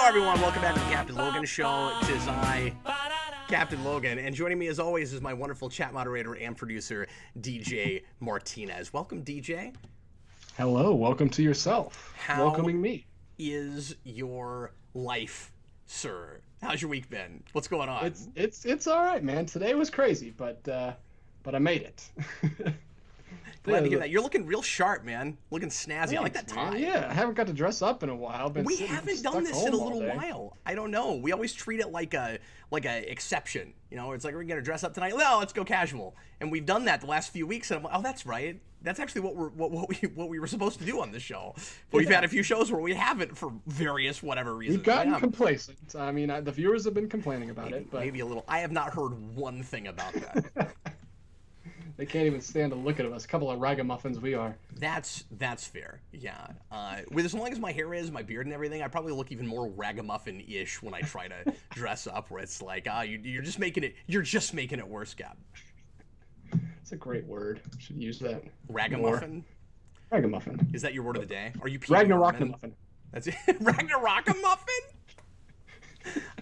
everyone. Welcome back to the Captain Logan Show. It is I, Captain Logan, and joining me as always is my wonderful chat moderator and producer, DJ Martinez. Welcome, DJ. Hello. Welcome to yourself. Welcoming me. Is your life, sir? How's your week been? What's going on? It's all right, man. Today was crazy, but I made it. Glad to hear that. You're looking real sharp, man. Looking snazzy. Thanks, I like that tie. Man. Yeah, I haven't got to dress up in a while. We haven't done this in a little while. I don't know. We always treat it like a exception. You know, it's like we're gonna dress up tonight. No, let's go casual. And we've done that the last few weeks. And I'm like, oh, that's right. That's actually what we were supposed to do on this show. But we've had a few shows where we haven't for various whatever reasons. We've gotten complacent. I mean, the viewers have been complaining about it. But maybe a little. I have not heard one thing about that. They can't even stand to look at us. A couple of ragamuffins we are. That's fair. Yeah. With as long as my hair is, my beard and everything, I probably look even more ragamuffin-ish when I try to dress up. Where it's like, you're just making it worse, Gab. It's a great word. Should use that. Ragamuffin. More. Ragamuffin. Is that your word of the day? Are you Ragnarok-a-muffin? That's it. Ragnarok-a-muffin.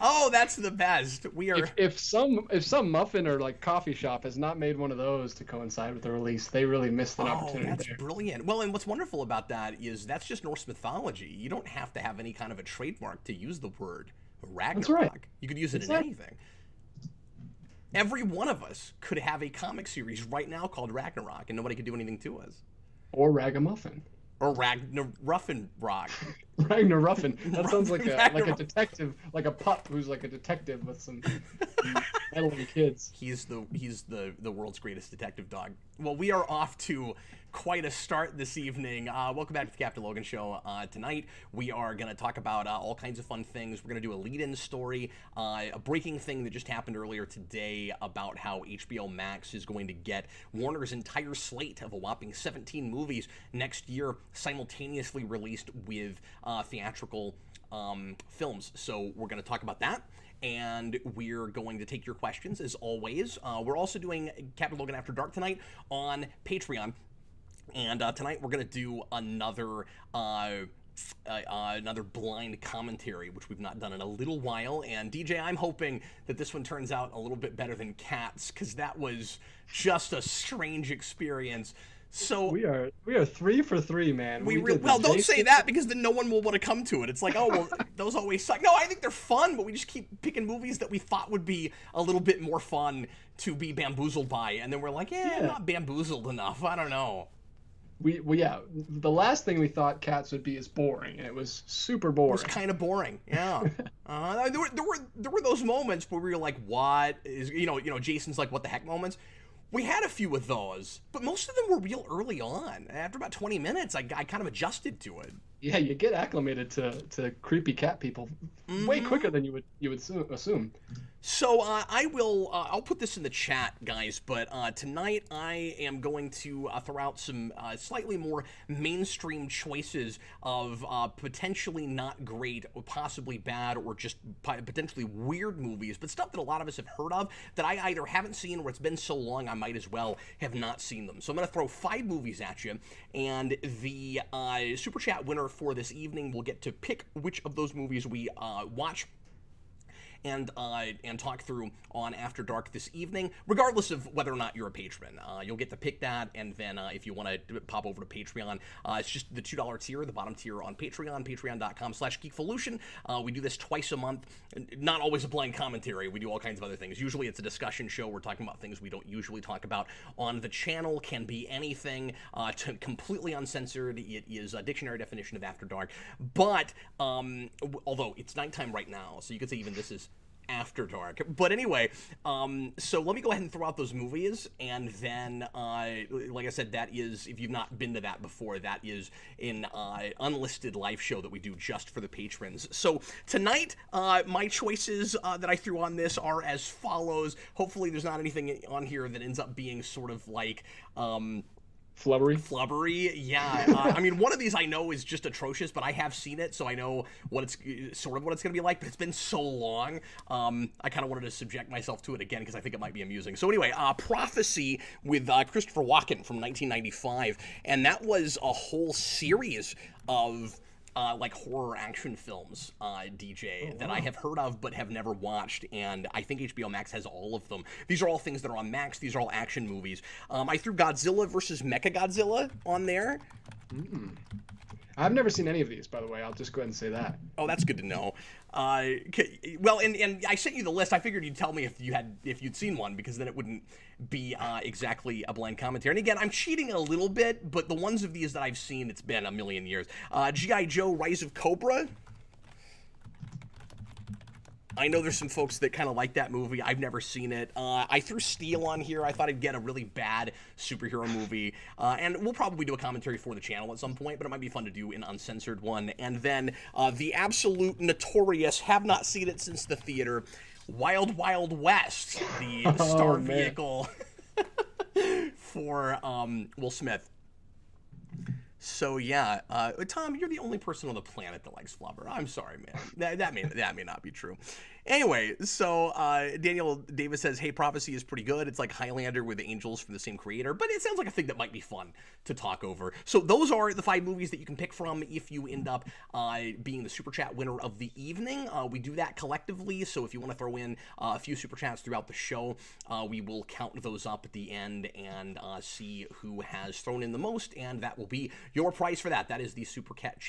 Oh, that's the best. We are. If some muffin or like coffee shop has not made one of those to coancide with the release, they really missed an opportunity. That's brilliant. Well, and what's wonderful about that is that's just Norse mythology. You don't have to have any kind of a trademark to use the word Ragnarok. That's right. You could use it in anything. Every one of us could have a comic series right now called Ragnarok, and nobody could do anything to us. Or Ragamuffin. Or Ragnaruffin Rock. Ragnaruffin. That sounds like a detective, like a pup who's like a detective with some meddling kids. He's the world's greatest detective dog. Well, we are off to quite a start this evening. Welcome back to the Captain Logan Show. Tonight we are going to talk about all kinds of fun things. We're going to do a lead-in story, a breaking thing that just happened earlier today about how HBO Max is going to get Warner's entire slate of a whopping 17 movies next year simultaneously released with theatrical films. So we're going to talk about that. And we're going to take your questions as always. We're also doing Captain Logan After Dark tonight on Patreon. And tonight we're going to do another blind commentary, which we've not done in a little while. And DJ, I'm hoping that this one turns out a little bit better than Cats, because that was just a strange experience. So we are 3 for 3, man. Don't say that, because then no one will want to come to it. It's like, oh, well, those always suck. No, I think they're fun, but we just keep picking movies that we thought would be a little bit more fun to be bamboozled by, and then we're like, not bamboozled enough. I don't know. The last thing we thought Cats would be is boring, and it was super boring. It was kind of boring, yeah. There were those moments where we were like, what is, Jason's like, what the heck moments. We had a few of those, but most of them were real early on. After about 20 minutes, I kind of adjusted to it. Yeah, you get acclimated to creepy cat people way quicker than you would assume. So I'll put this in the chat, guys, but tonight I am going to throw out some slightly more mainstream choices of potentially not great, or possibly bad, or just potentially weird movies, but stuff that a lot of us have heard of that I either haven't seen, or it's been so long I might as well have not seen them. So I'm going to throw 5 movies at you, and the Super Chat winner for this evening will get to pick which of those movies we watch and talk through on After Dark this evening, regardless of whether or not you're a patron. You'll get to pick that, and then if you want to pop over to Patreon, it's just the $2 tier, the bottom tier on Patreon, patreon.com/geekvolution. We do this twice a month, not always a blind commentary. We do all kinds of other things. Usually it's a discussion show. We're talking about things we don't usually talk about on the channel. Can be anything, completely uncensored. It is a dictionary definition of After Dark, but although it's nighttime right now, so you could say even this is After Dark. But anyway, so let me go ahead and throw out those movies, and then, like I said, that is, if you've not been to that before, that is an unlisted live show that we do just for the patrons. So tonight, my choices that I threw on this are as follows. Hopefully there's not anything on here that ends up being sort of like, Flubbery, yeah. I mean, one of these I know is just atrocious, but I have seen it, so I know what it's going to be like. But it's been so long, I kind of wanted to subject myself to it again because I think it might be amusing. So anyway, Prophecy with Christopher Walken from 1995, and that was a whole series of like horror action films, DJ, that I have heard of but have never watched, and I think HBO Max has all of them. These are all things that are on Max. These are all action movies. I threw Godzilla versus Mechagodzilla on there. I've never seen any of these, by the way. I'll just go ahead and say that. Oh, that's good to know. Well, and I sent you the list. I figured you'd tell me if you'd seen one, because then it wouldn't be exactly a blank commentary. And again, I'm cheating a little bit, but the ones of these that I've seen, it's been a million years. G.I. Joe: Rise of Cobra. I know there's some folks that kind of like that movie. I've never seen it. I threw Steel on here. I thought I'd get a really bad superhero movie. And we'll probably do a commentary for the channel at some point, but it might be fun to do an uncensored one. And then the absolute notorious, have not seen it since the theater, Wild Wild West, the star vehicle for Will Smith. So yeah, Tom, you're the only person on the planet that likes Flubber. I'm sorry, man. That may not be true. Anyway, so Daniel Davis says, "Hey, Prophecy is pretty good. It's like Highlander with angels from the same creator, but it sounds like a thing that might be fun to talk over." So those are the 5 movies that you can pick from if you end up being the Super Chat winner of the evening. We do that collectively, so if you want to throw in a few Super Chats throughout the show, we will count those up at the end and see who has thrown in the most, and that will be your prize for that. That is the Super Cat.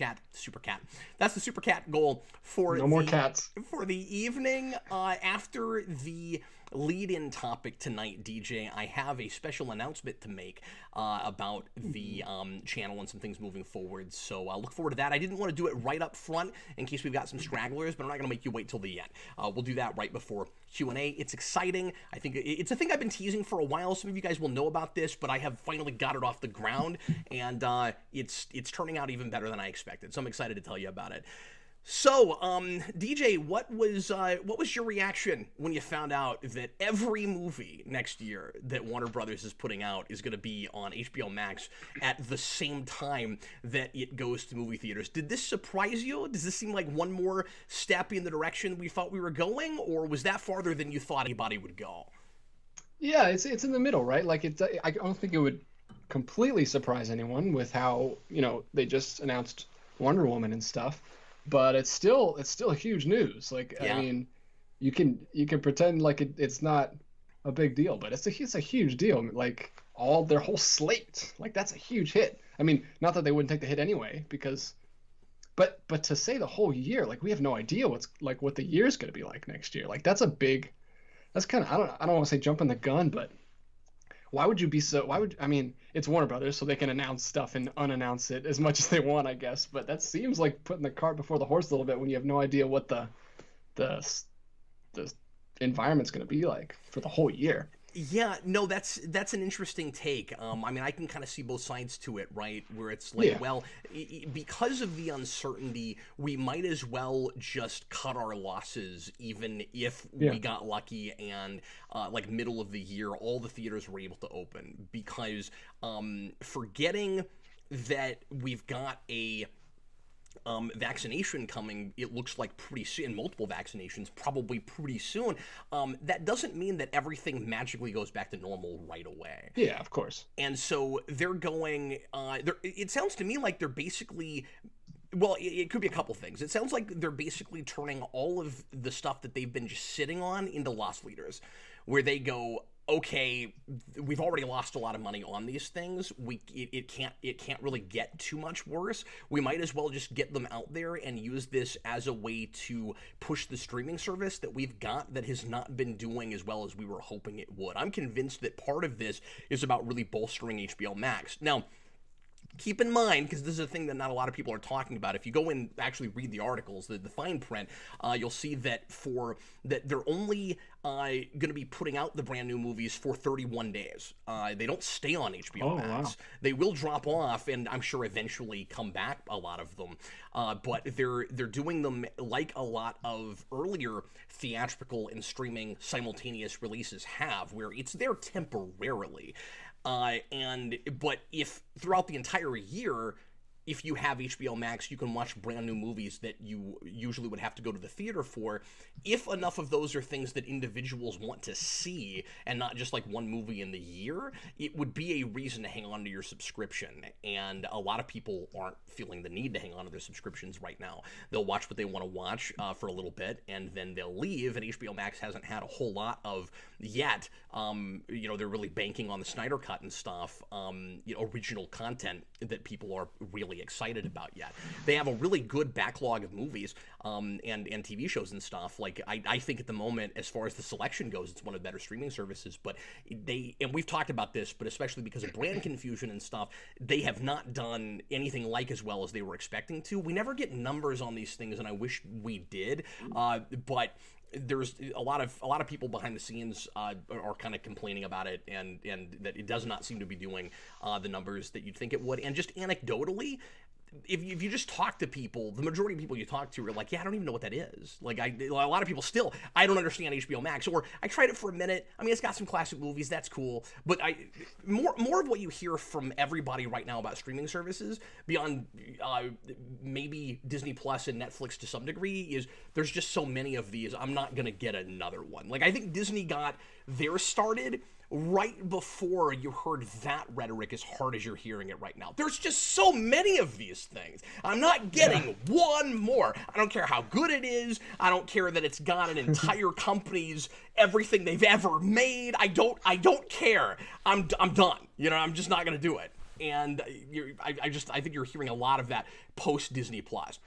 That's the Super Cat goal for more cats for the evening. After the lead-in topic tonight, DJ, I have a special announcement to make about the channel and some things moving forward, so look forward to that. I didn't want to do it right up front in case we've got some stragglers, but I'm not going to make you wait till the end. We'll do that right before Q&A. It's exciting. I think it's a thing I've been teasing for a while. Some of you guys will know about this, but I have finally got it off the ground, and it's turning out even better than I expected, so I'm excited to tell you about it. So, DJ, what was your reaction when you found out that every movie next year that Warner Brothers is putting out is going to be on HBO Max at the same time that it goes to movie theaters? Did this surprise you? Does this seem like one more step in the direction we thought we were going, or was that farther than you thought anybody would go? Yeah, it's in the middle, right? Like I don't think it would completely surprise anyone with how, they just announced Wonder Woman and stuff. But it's still huge news. Like, yeah. I mean, you can pretend like it's not a big deal, but it's a huge deal. Like their whole slate, like that's a huge hit. I mean, not that they wouldn't take the hit anyway, but to say the whole year, like we have no idea what the year's going to be like next year. Like that's kind of, I don't want to say jumping the gun, but I mean, it's Warner Brothers, so they can announce stuff and unannounce it as much as they want, I guess. But that seems like putting the cart before the horse a little bit when you have no idea what the environment's going to be like for the whole year. Yeah, no, that's an interesting take. I mean, I can kind of see both sides to it, right? Where it's like, well, because of the uncertainty, we might as well just cut our losses, even if we got lucky and like middle of the year, all the theaters were able to open. Because forgetting that we've got a vaccination coming, it looks like pretty soon, multiple vaccinations probably pretty soon, that doesn't mean that everything magically goes back to normal right away. Yeah, of course. And so they're going, it sounds to me like they're basically, well, it could be a couple things. It sounds like they're basically turning all of the stuff that they've been just sitting on into loss leaders, where they go, okay, we've already lost a lot of money on these things. It can't really get too much worse. We might as well just get them out there and use this as a way to push the streaming service that we've got that has not been doing as well as we were hoping it would. I'm convinced that part of this is about really bolstering HBO Max. Now, keep in mind, because this is a thing that not a lot of people are talking about, if you go and actually read the articles, the fine print, you'll see that they're only going to be putting out the brand new movies for 31 days. They don't stay on HBO Max. Wow. They will drop off, and I'm sure eventually come back, a lot of them. But they're doing them like a lot of earlier theatrical and streaming simultaneous releases have, where it's there temporarily. But if throughout the entire year if you have HBO Max, you can watch brand new movies that you usually would have to go to the theater for. If enough of those are things that individuals want to see and not just like one movie in the year, it would be a reason to hang on to your subscription. And a lot of people aren't feeling the need to hang on to their subscriptions right now. They'll watch what they want to watch for a little bit, and then they'll leave. And HBO Max hasn't had a whole lot of yet. They're really banking on the Snyder Cut and stuff, original content that people are really excited about yet. They have a really good backlog of movies and TV shows and stuff. Like I think at the moment, as far as the selection goes, it's one of the better streaming services. But and we've talked about this, but especially because of brand confusion and stuff, they have not done anything like as well as they were expecting to. We never get numbers on these things, and I wish we did. But there's a lot of people behind the scenes are kind of complaining about it, and that it does not seem to be doing the numbers that you'd think it would. And just anecdotally, if you just talk to people, the majority of people you talk to are like, yeah, I don't even know what that is. Like a lot of people still, I don't understand HBO Max, or I tried it for a minute. I mean, it's got some classic movies, that's cool. But more of what you hear from everybody right now about streaming services, beyond maybe Disney Plus and Netflix to some degree, is there's just so many of these, I'm not gonna get another one. Like I think Disney got theirs started right before you heard that rhetoric as hard as you're hearing it right now. There's just so many of these things. I'm not getting one more. I don't care how good it is. I don't care that it's got an entire company's everything they've ever made. I don't care. I'm done. I'm just not gonna do it. And I think you're hearing a lot of that post Disney Plus.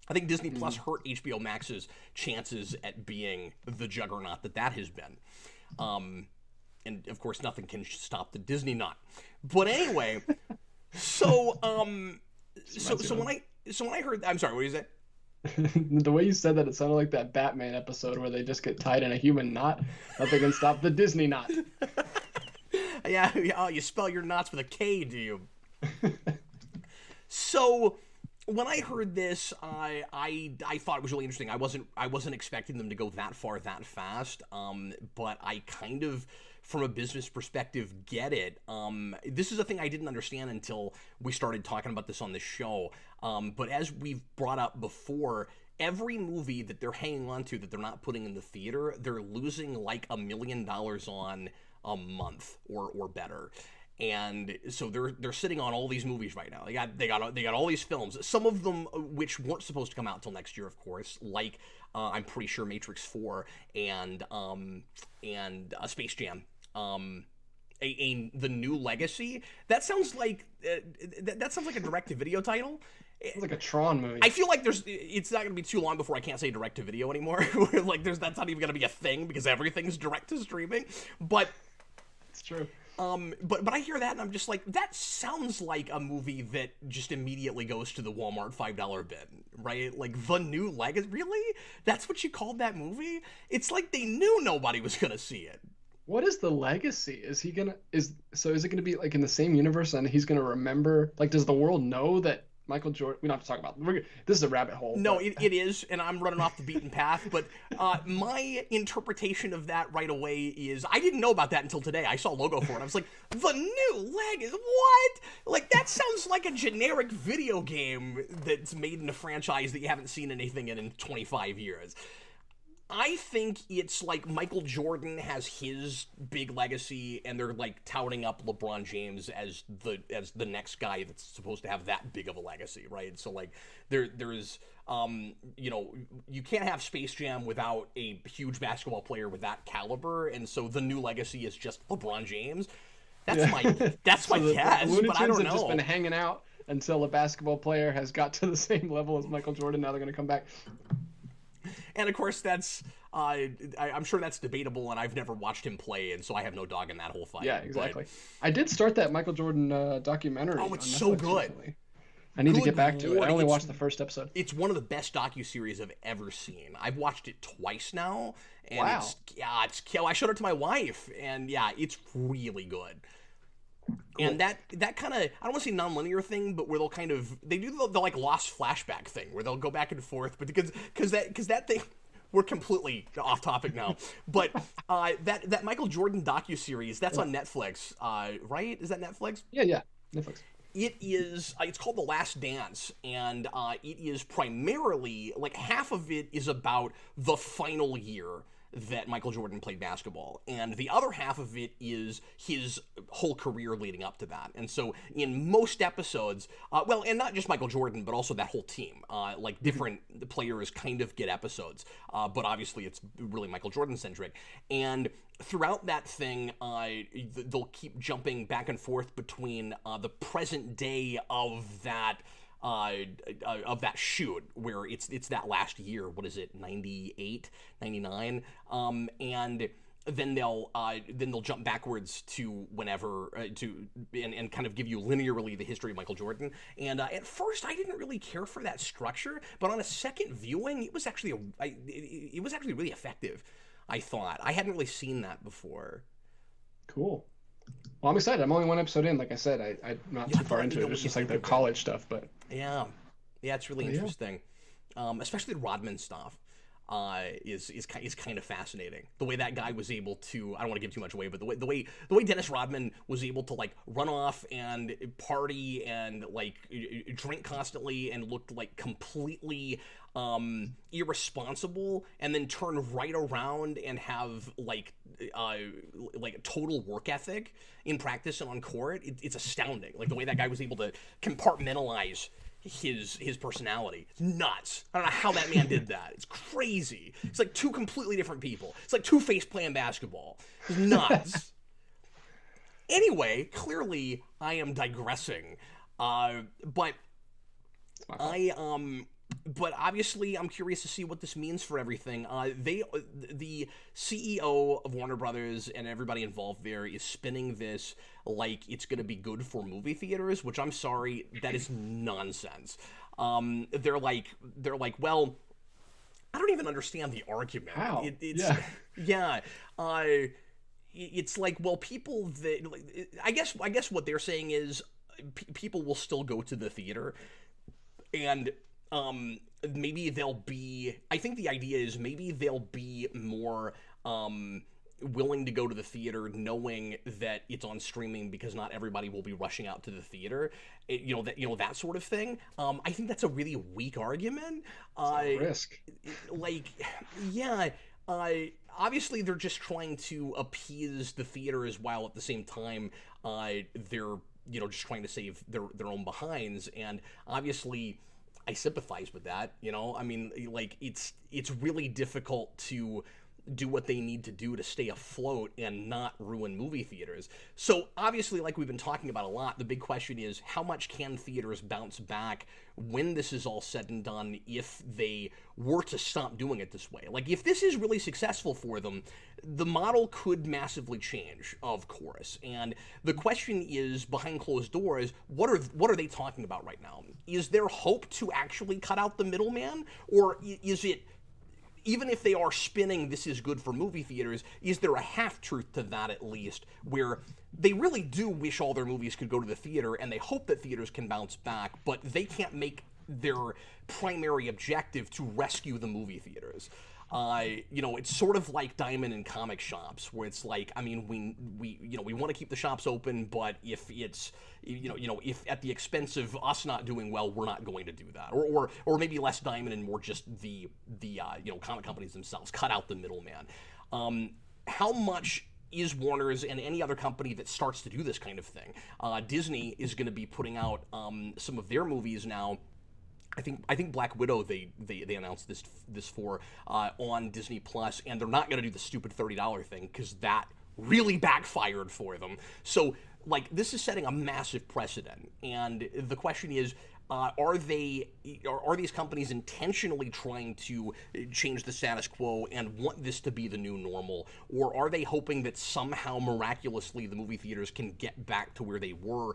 I think Disney Plus hurt HBO Max's chances at being the juggernaut that has been. And of course, nothing can stop the Disney knot. But anyway, so when I heard, I'm sorry, what did you say? The way you said that, it sounded like that Batman episode where they just get tied in a human knot. Nothing can stop the Disney knot. Yeah, oh, you spell your knots with a K, do you? So when I heard this, I thought it was really interesting. I wasn't expecting them to go that far that fast. But I kind of, from a business perspective, get it. This is a thing I didn't understand until we started talking about this on the show. But as we've brought up before, every movie that they're hanging on to that they're not putting in the theater, they're losing like $1 million on a month or better. And so they're sitting on all these movies right now. They got all these films. Some of them which weren't supposed to come out until next year, of course. Like I'm pretty sure Matrix 4 and Space Jam. The New Legacy. That sounds like that sounds like a direct-to-video title. It's like a Tron movie. I feel like it's not going to be too long before I can't say direct-to-video anymore. Like that's not even going to be a thing because everything's direct-to-streaming. But it's true. But I hear that and I'm just like, that sounds like a movie that just immediately goes to the Walmart $5 bin, right? Like The New Legacy. Really? That's what you called that movie? It's like they knew nobody was going to see it. What is the legacy? Is it gonna be like in the same universe and he's gonna remember? Like, does the world know that Michael Jordan? We don't have to talk about this is a rabbit hole. No, it is, and I'm running off the beaten path. But my interpretation of that right away is I didn't know about that until today. I saw a logo for it. I was like, The New Legacy? What? Like that sounds like a generic video game that's made in a franchise that you haven't seen anything in 25 years. I think it's like Michael Jordan has his big legacy, and they're like touting up LeBron James as the next guy that's supposed to have that big of a legacy, right? So like there's you can't have Space Jam without a huge basketball player with that caliber, and so the new legacy is just LeBron James. That's my guess, but I don't know. Have just been hanging out until a basketball player has got to the same level as Michael Jordan. Now they're going to come back. And of course, that's I'm sure that's debatable, and I've never watched him play, and so I have no dog in that whole fight. Yeah, exactly. But I did start that Michael Jordan documentary. Oh, it's so good. Recently. I need to get back to it. I only watched the first episode. It's one of the best docuseries I've ever seen. I've watched it twice now, and wow. I showed it to my wife, and yeah, it's really good. Cool. And that kind of, I don't want to say non-linear thing, but where they do the like lost flashback thing where they'll go back and forth, but because that thing, we're completely off topic now, but that Michael Jordan docuseries, that's on Netflix, right? Is that Netflix? Yeah, Netflix. It is. It's called The Last Dance, and it is primarily like half of it is about the final year that Michael Jordan played basketball, and the other half of it is his whole career leading up to that. And so, in most episodes, well, and not just Michael Jordan, but also that whole team, like different players kind of get episodes, but obviously it's really Michael Jordan centric. And throughout that thing, they'll keep jumping back and forth between the present day of that shoot where it's that last year. What is it, 98, 99? And then they'll jump backwards to whenever and kind of give you linearly the history of Michael Jordan. And at first I didn't really care for that structure, but on a second viewing it was actually really effective. I thought I hadn't really seen that before. Cool. Well, I'm excited. I'm only one episode in. Like I said, I'm not too far into it. It's just like the college stuff, but yeah, it's really interesting. Especially the Rodman stuff is kind of fascinating. The way that guy was able to, I don't want to give too much away, but the way Dennis Rodman was able to like run off and party and like drink constantly and looked like completely irresponsible, and then turn right around and have like total work ethic in practice and on court. It's astounding. Like the way that guy was able to compartmentalize his personality. It's nuts. I don't know how that man did that. It's crazy. It's like two completely different people. It's like Two-Face playing basketball. It's nuts. Anyway, clearly I am digressing. But but obviously I'm curious to see what this means for everything. The CEO of Warner Brothers and everybody involved there is spinning this like it's going to be good for movie theaters, which I'm sorry, that is nonsense. They're like, well, I don't even understand the argument. How? It's like, well, people that I guess what they're saying is people will still go to the theater, and maybe I think the idea is maybe they'll be more willing to go to the theater knowing that it's on streaming because not everybody will be rushing out to the theater. That sort of thing. I think that's a really weak argument. Risk. Obviously they're just trying to appease the theaters while at the same time they're just trying to save their own behinds, and obviously I sympathize with that. I mean, like it's really difficult to do what they need to do to stay afloat and not ruin movie theaters. So obviously, like we've been talking about a lot, the big question is how much can theaters bounce back when this is all said and done if they were to stop doing it this way? Like if this is really successful for them, the model could massively change, of course. And the question is, behind closed doors, what are they talking about right now? Is there hope to actually cut out the middleman, or is it, even if they are spinning this is good for movie theaters, is there a half-truth to that at least, where they really do wish all their movies could go to the theater and they hope that theaters can bounce back, but they can't make their primary objective to rescue the movie theaters? It's sort of like Diamond in comic shops, where it's like, I mean, we want to keep the shops open, but if it's, if at the expense of us not doing well, we're not going to do that. Or maybe less Diamond and more just the comic companies themselves. Cut out the middleman. How much is Warner's and any other company that starts to do this kind of thing? Disney is going to be putting out some of their movies now. I think Black Widow they announced this for on Disney Plus, and they're not going to do the stupid $30 thing because that really backfired for them. So like this is setting a massive precedent, and the question is, are these companies intentionally trying to change the status quo and want this to be the new normal, or are they hoping that somehow miraculously the movie theaters can get back to where they were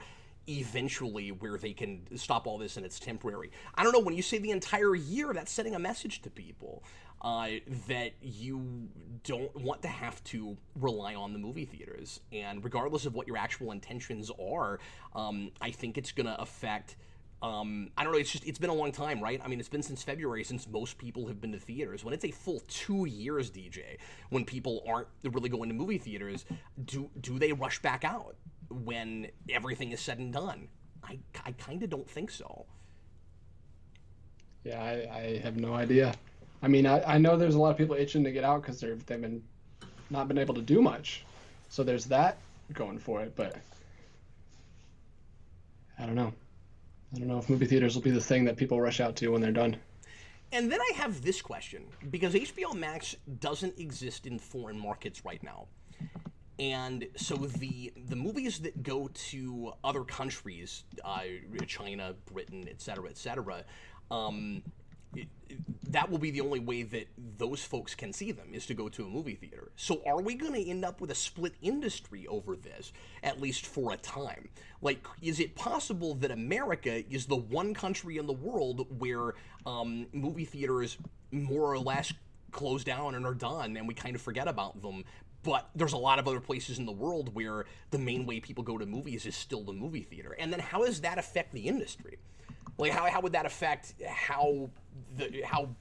eventually, where they can stop all this and it's temporary? I don't know. When you say the entire year, that's sending a message to people that you don't want to have to rely on the movie theaters. And regardless of what your actual intentions are, I think it's going to affect, I don't know, it's been a long time, right? I mean, it's been since February since most people have been to theaters. When it's a full 2 years, DJ, when people aren't really going to movie theaters, do they rush back out when everything is said and done? I kind of don't think so. Yeah, I have no idea. I mean, I know there's a lot of people itching to get out because they've been not been able to do much, so there's that going for it. But I don't know. I don't know if movie theaters will be the thing that people rush out to when they're done. And then I have this question, because HBO Max doesn't exist in foreign markets right now. And so the movies that go to other countries, China, Britain, et cetera, um, that will be the only way that those folks can see them, is to go to a movie theater. So are we going to end up with a split industry over this, at least for a time? Like, is it possible that America is the one country in the world where movie theaters more or less close down and are done, and we kind of forget about them? But there's a lot of other places in the world where the main way people go to movies is still the movie theater. And then how does that affect the industry? Like, how would that affect how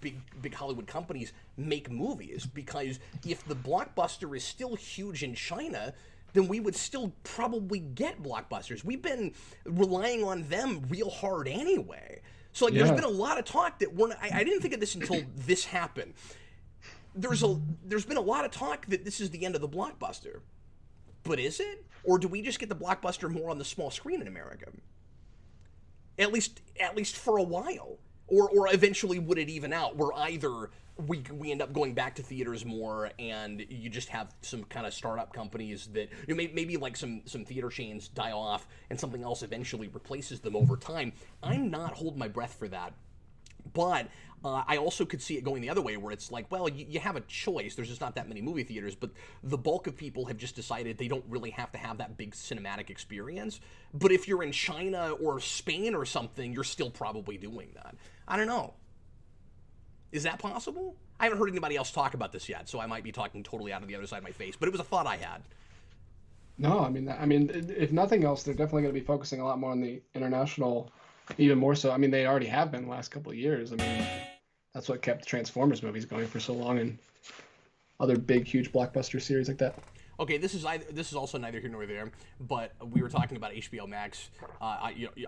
big Hollywood companies make movies? Because if the blockbuster is still huge in China, then we would still probably get blockbusters. We've been relying on them real hard anyway. So, like, there's been a lot of talk that I didn't think of this until this happened. There's been a lot of talk that this is the end of the blockbuster. But is it? Or do we just get the blockbuster more on the small screen in America? At least for a while, or eventually would it even out? Where either we end up going back to theaters more, and you just have some kind of startup companies that, you know, maybe like some theater chains die off, and something else eventually replaces them over time. I'm not holding my breath for that. But I also could see it going the other way, where it's like, well, you have a choice. There's just not that many movie theaters, but the bulk of people have just decided they don't really have to have that big cinematic experience. But if you're in China or Spain or something, you're still probably doing that. I don't know. Is that possible? I haven't heard anybody else talk about this yet, so I might be talking totally out of the other side of my face, but it was a thought I had. No, I mean, if nothing else, they're definitely going to be focusing a lot more on the international, even more so. I mean, they already have been the last couple of years. I mean, that's what kept Transformers movies going for so long, and other big, huge blockbuster series like that. Okay, this is also neither here nor there, but we were talking about HBO Max,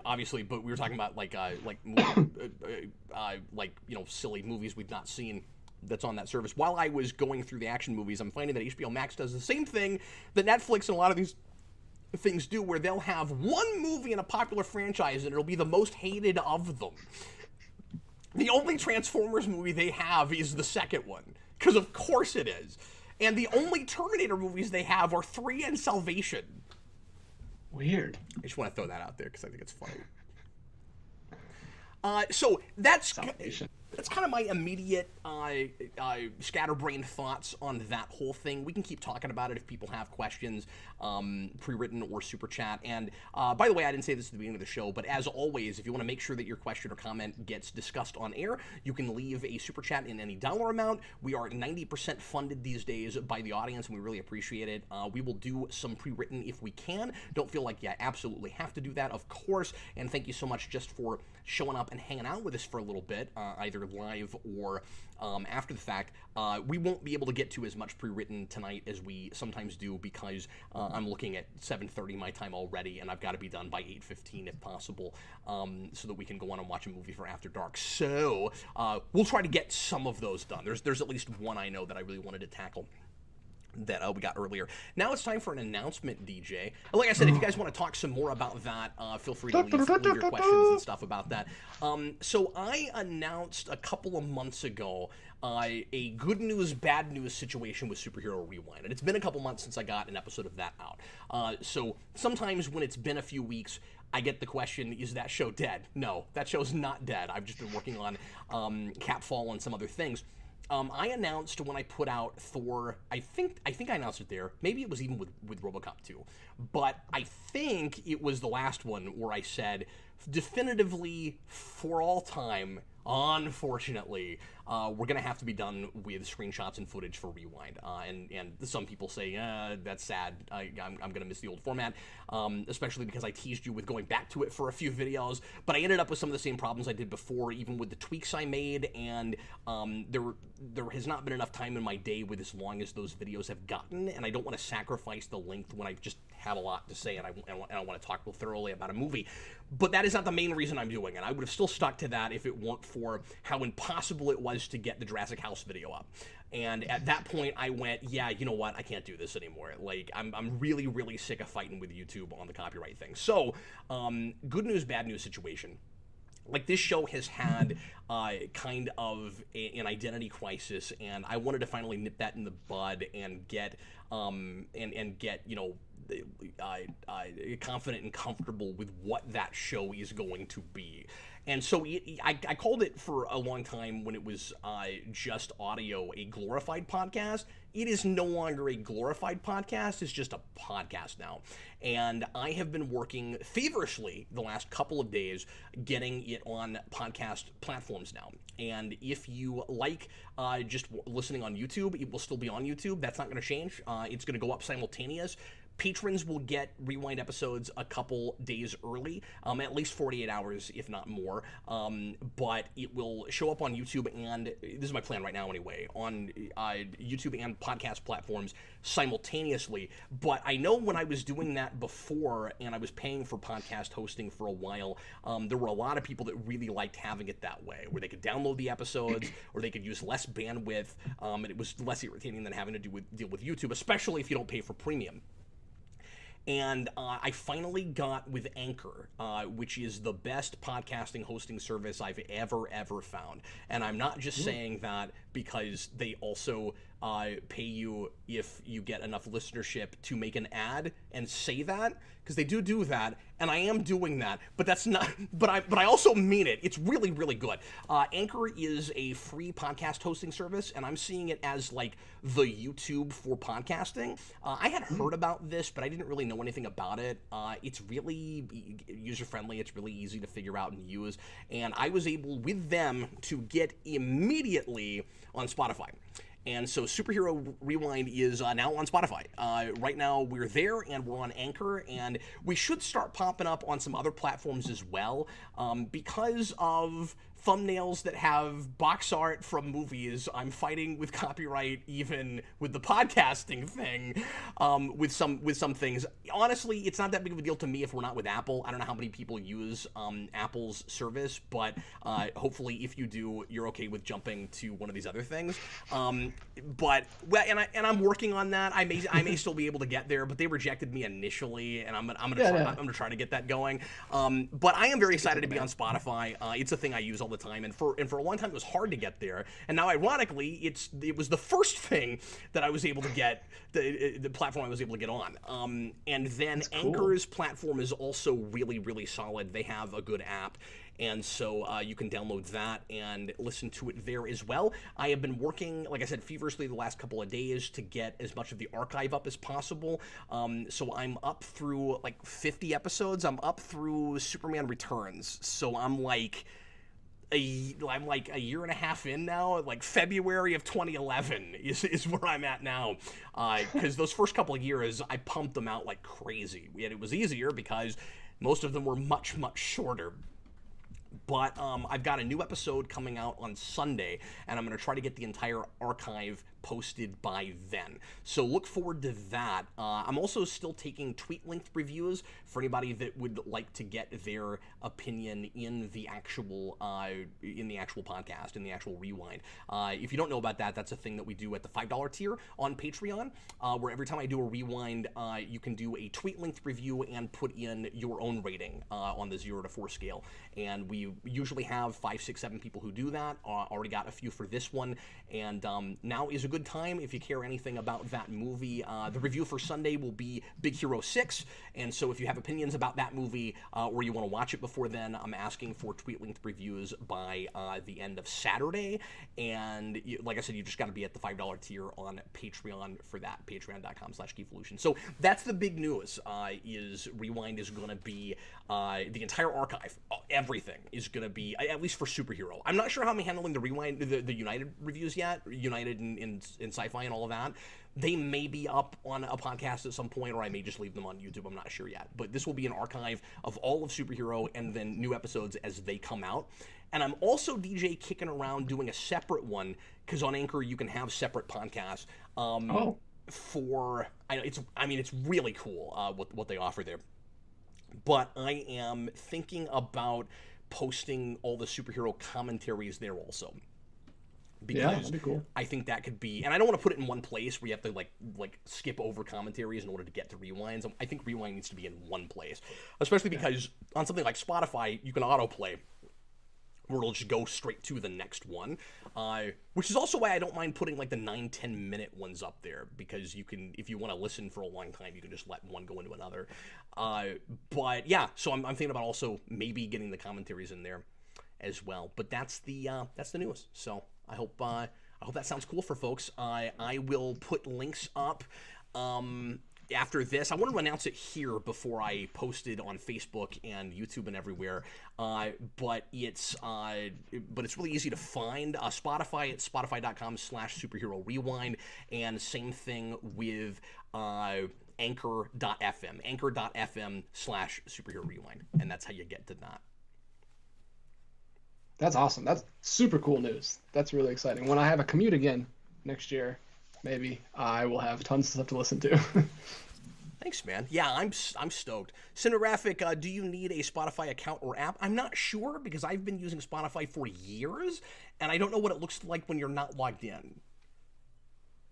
obviously, but we were talking about like silly movies we've not seen that's on that service. While I was going through the action movies, I'm finding that HBO Max does the same thing that Netflix and a lot of these things do, where they'll have one movie in a popular franchise and it'll be the most hated of them. The only Transformers movie they have is the second one, because of course it is. And the only Terminator movies they have are 3 and Salvation. Weird. I just want to throw that out there because I think it's funny. So that's Salvation. That's kind of my immediate scatterbrained thoughts on that whole thing. We can keep talking about it if people have questions, pre-written or super chat. And by the way, I didn't say this at the beginning of the show, but as always, if you want to make sure that your question or comment gets discussed on air, you can leave a super chat in any dollar amount. We are 90% funded these days by the audience, and we really appreciate it. We will do some pre-written if we can. Don't feel like you absolutely have to do that, of course. And thank you so much just for showing up and hanging out with us for a little bit, either live or after the fact. We won't be able to get to as much pre-written tonight as we sometimes do, because I'm looking at 7:30 my time already, and I've got to be done by 8:15 if possible, so that we can go on and watch a movie for After Dark. So we'll try to get some of those done. There's at least one I know that I really wanted to tackle that we got earlier. Now it's time for an announcement, DJ. Like I said, if you guys want to talk some more about that, feel free to leave your questions and stuff about that. So I announced a couple of months ago a good news, bad news situation with Superhero Rewind. And it's been a couple months since I got an episode of that out. So sometimes when it's been a few weeks, I get the question, is that show dead? No, that show's not dead. I've just been working on Capfall and some other things. I announced when I put out Thor, I think I announced it there. Maybe it was even with RoboCop 2. But I think it was the last one where I said definitively, for all time, unfortunately, we're going to have to be done with screenshots and footage for Rewind. And some people say, that's sad. I'm going to miss the old format, especially because I teased you with going back to it for a few videos. But I ended up with some of the same problems I did before, even with the tweaks I made. And there has not been enough time in my day with as long as those videos have gotten. And I don't want to sacrifice the length when I just have a lot to say and I want to talk real thoroughly about a movie. But that is not the main reason I'm doing it. I would have still stuck to that if it weren't for how impossible it was to get the Jurassic House video up. And at that point, I went, yeah, you know what? I can't do this anymore. Like, I'm really, really sick of fighting with YouTube on the copyright thing. So, good news, bad news situation. Like, this show has had kind of an identity crisis, and I wanted to finally nip that in the bud and get you know, confident and comfortable with what that show is going to be. And so I called it for a long time, when it was just audio, a glorified podcast. It is no longer a glorified podcast. It's just a podcast now. And I have been working feverishly the last couple of days getting it on podcast platforms now. And if you like just listening on YouTube, it will still be on YouTube. That's not going to change. It's going to go up simultaneous. Patrons will get Rewind episodes a couple days early, at least 48 hours, if not more. But it will show up on YouTube, and this is my plan right now anyway, on YouTube and podcast platforms simultaneously. But I know when I was doing that before, and I was paying for podcast hosting for a while, there were a lot of people that really liked having it that way, where they could download the episodes, or they could use less bandwidth, and it was less irritating than having to deal with YouTube, especially if you don't pay for premium. And I finally got with Anchor, which is the best podcasting hosting service I've ever found. And I'm not just saying that because they also pay you if you get enough listenership to make an ad and say that, because they do that, and I am doing that, but that's not, but I also mean it. It's really, really good. Anchor is a free podcast hosting service, and I'm seeing it as like the YouTube for podcasting. I had heard about this, but I didn't really know anything about it. It's really user-friendly. It's really easy to figure out and use, and I was able, with them, to get immediately on Spotify. And so Superhero Rewind is now on Spotify. Right now we're there, and we're on Anchor, and we should start popping up on some other platforms as well, because of thumbnails that have box art from movies. I'm fighting with copyright even with the podcasting thing, with some things. Honestly, it's not that big of a deal to me if we're not with Apple. I don't know how many people use Apple's service, but hopefully if you do, you're okay with jumping to one of these other things. But well, and I'm working on that. I may still be able to get there, but they rejected me initially, and I'm gonna try to get that going. But I am very excited to be on Spotify. It's a thing I use all the time, and for a long time it was hard to get there, and now ironically it was the first thing that I was able to get, the platform I was able to get on. And then Anchor's platform is also really, really solid. They have a good app, and so you can download that and listen to it there as well. I have been working, like I said, feverishly the last couple of days to get as much of the archive up as possible. So I'm up through like 50 episodes. I'm up through Superman Returns. So I'm like a year and a half in now. Like February of 2011 is where I'm at now, because those first couple of years I pumped them out like crazy. Yet it was easier because most of them were much shorter. But I've got a new episode coming out on Sunday, and I'm going to try to get the entire archive posted by then. So look forward to that. I'm also still taking tweet-length reviews for anybody that would like to get their opinion in the actual podcast, in the actual Rewind. If you don't know about that, that's a thing that we do at the $5 tier on Patreon, where every time I do a Rewind, you can do a tweet-length review and put in your own rating on the 0 to 4 scale. And we usually have 5, 6, 7 people who do that. Already got a few for this one, and now is a good time if you care anything about that movie. The review for Sunday will be Big Hero 6, and so if you have opinions about that movie or you want to watch it before then, I'm asking for tweet-linked reviews by the end of Saturday, and like I said, you just got to be at the $5 tier on Patreon for that, patreon.com/Geevolution. So that's the big news, is Rewind is going to be the entire archive, everything is going to be, at least for superhero. I'm not sure how I'm handling the Rewind, the United reviews yet, United in sci-fi and all of that. They may be up on a podcast at some point, or I may just leave them on YouTube. I'm not sure yet. But this will be an archive of all of superhero and then new episodes as they come out. And I'm also, DJ, kicking around doing a separate one, because on Anchor you can have separate podcasts. It's really cool what they offer there. But I am thinking about posting all the superhero commentaries there also. Because that'd be cool. I think that could be, and I don't want to put it in one place where you have to like skip over commentaries in order to get to rewinds. I think rewind needs to be in one place, especially because on something like Spotify you can autoplay, where it'll just go straight to the next one, which is also why I don't mind putting like the 9-10 minute ones up there, because you can, if you want to listen for a long time, you can just let one go into another. But yeah, so I'm thinking about also maybe getting the commentaries in there as well. But that's the newest. So I hope that sounds cool for folks. I will put links up after this. I want to announce it here before I post it on Facebook and YouTube and everywhere. But it's really easy to find. Spotify at spotify.com/superhero rewind, and same thing with anchor.fm, anchor.fm/superhero rewind, and that's how you get to that. That's awesome. That's super cool news. That's really exciting. When I have a commute again next year, maybe I will have tons of stuff to listen to. Thanks, man. Yeah, I'm stoked. Cineraphic, do you need a Spotify account or app? I'm not sure, because I've been using Spotify for years, and I don't know what it looks like when you're not logged in.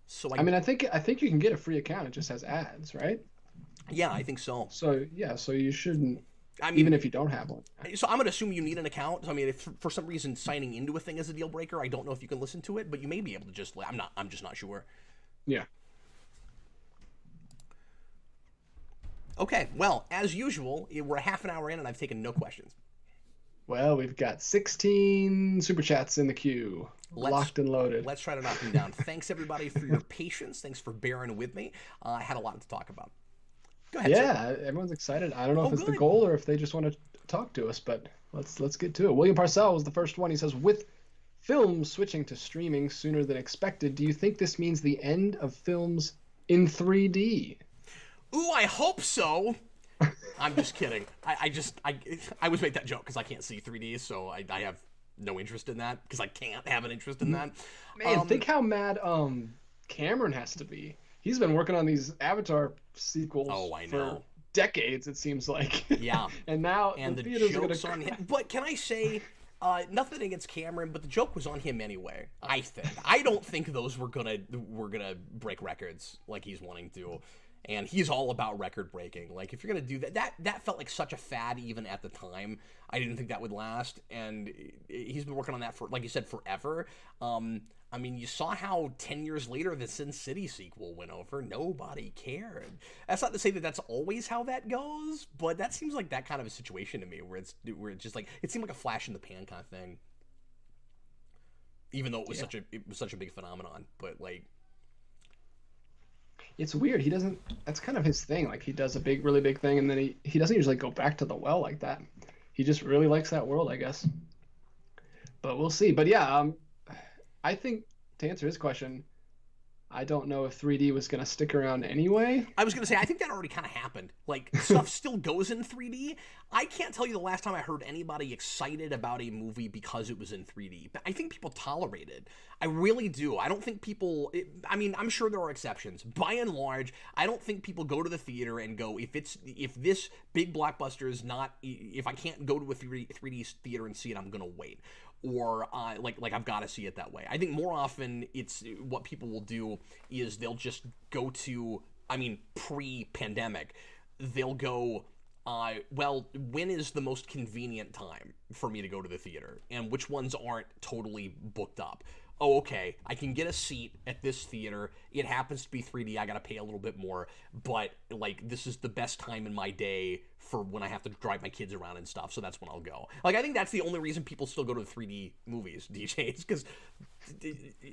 So I think you can get a free account. It just has ads, right? Yeah, I think so. So you shouldn't. Even if you don't have one. So I'm going to assume you need an account. So, if for some reason signing into a thing is a deal breaker, I don't know if you can listen to it, but you may be able to just, I'm just not sure. Yeah. Okay, well, as usual, we're a half an hour in and I've taken no questions. Well, we've got 16 super chats in the queue. Locked and loaded. Let's try to knock them down. Thanks, everybody, for your patience. Thanks for bearing with me. I had a lot to talk about. Go ahead, sir. Everyone's excited. I don't know if it's the goal or if they just want to talk to us, but let's get to it. William Parcell was the first one. He says, with films switching to streaming sooner than expected, do you think this means the end of films in 3D? Ooh, I hope so. I'm just kidding. I always make that joke because I can't see 3D, so I have no interest in that, because I can't have an interest in that. Man, think how mad Cameron has to be. He's been working on these Avatar sequels for decades, it seems like. Yeah. And now the joke's on him. But can I say, nothing against Cameron, but the joke was on him anyway, I think. I don't think those were gonna break records like he's wanting to. And he's all about record breaking. Like, if you're gonna do that felt like such a fad even at the time. I didn't think that would last, and he's been working on that for, like you said, forever. You saw how 10 years later the Sin City sequel went over. Nobody cared. That's not to say that that's always how that goes, but that seems like that kind of a situation to me, where it's just like, it seemed like a flash in the pan kind of thing. Even though it was such a big phenomenon, but like, it's weird. He doesn't. That's kind of his thing. Like, he does a really big thing, and then he doesn't usually go back to the well like that. He just really likes that world, I guess. But we'll see. But yeah, I think, to answer his question, I don't know if 3D was going to stick around anyway. I was going to say, I think that already kind of happened. Like, stuff still goes in 3D. I can't tell you the last time I heard anybody excited about a movie because it was in 3D. But I think people tolerate it. I really do. I don't think people... I'm sure there are exceptions. By and large, I don't think people go to the theater and go, if this big blockbuster is not... If I can't go to a 3D theater and see it, I'm going to wait. Or like I've got to see it that way. I think more often it's what people will do is they'll just go to, pre-pandemic, they'll go Well, when is the most convenient time for me to go to the theater, and which ones aren't totally booked up? Oh, okay, I can get a seat at this theater. It happens to be 3D. I gotta pay a little bit more, but like this is the best time in my day for when I have to drive my kids around and stuff. So that's when I'll go. Like I think that's the only reason people still go to the 3D movies, DJ, is because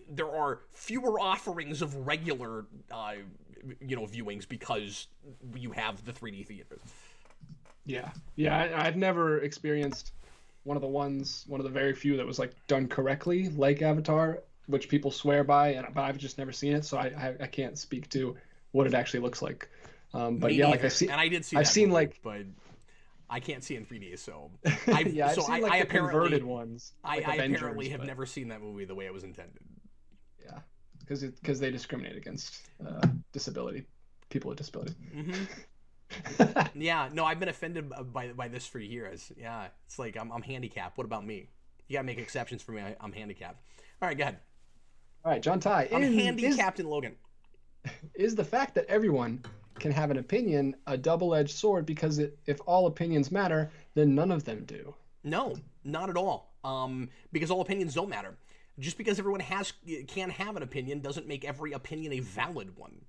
there are fewer offerings of regular, viewings because you have the 3D theaters. Yeah. I've never experienced one of the very few that was like done correctly, like Avatar, which people swear by, but I've just never seen it, so I can't speak to what it actually looks like. But Me yeah, neither. like I see, and I did see. I've that seen movie, like, but I can't see in 3D. So yeah, I've seen like I the apparently converted ones. Like I Avengers, apparently have but, never seen that movie the way it was intended. Yeah, because they discriminate against disability people with disabilities. Mm-hmm. Yeah, no, I've been offended by this for years. Yeah, it's like I'm handicapped. What about me? You gotta make exceptions for me. I'm handicapped. All right, go ahead. All right, John Ty. I'm handicapped in Logan. Is the fact that everyone can have an opinion a double-edged sword? Because if all opinions matter, then none of them do. No, not at all. Because all opinions don't matter. Just because everyone can have an opinion doesn't make every opinion a valid one.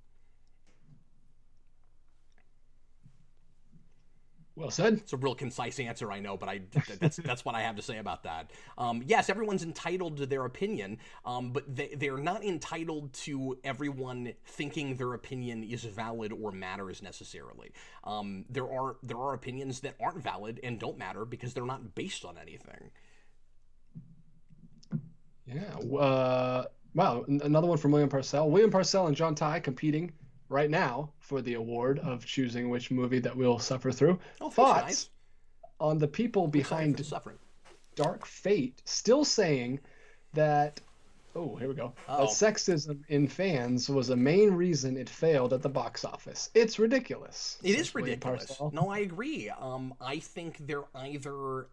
Well said. It's a real concise answer, I know, but that's what I have to say about that. Yes, everyone's entitled to their opinion, but they're not entitled to everyone thinking their opinion is valid or matters necessarily. There are opinions that aren't valid and don't matter because they're not based on anything. Yeah. Wow. Another one from William Parcell. William Parcell and John Ty competing right now for the award of choosing which movie that we'll suffer through. Oh, Thoughts nice. on the people behind suffering. Dark Fate still saying that, here we go, that sexism in fans was a main reason it failed at the box office. It's ridiculous. It is ridiculous. No, I agree. I think they're either,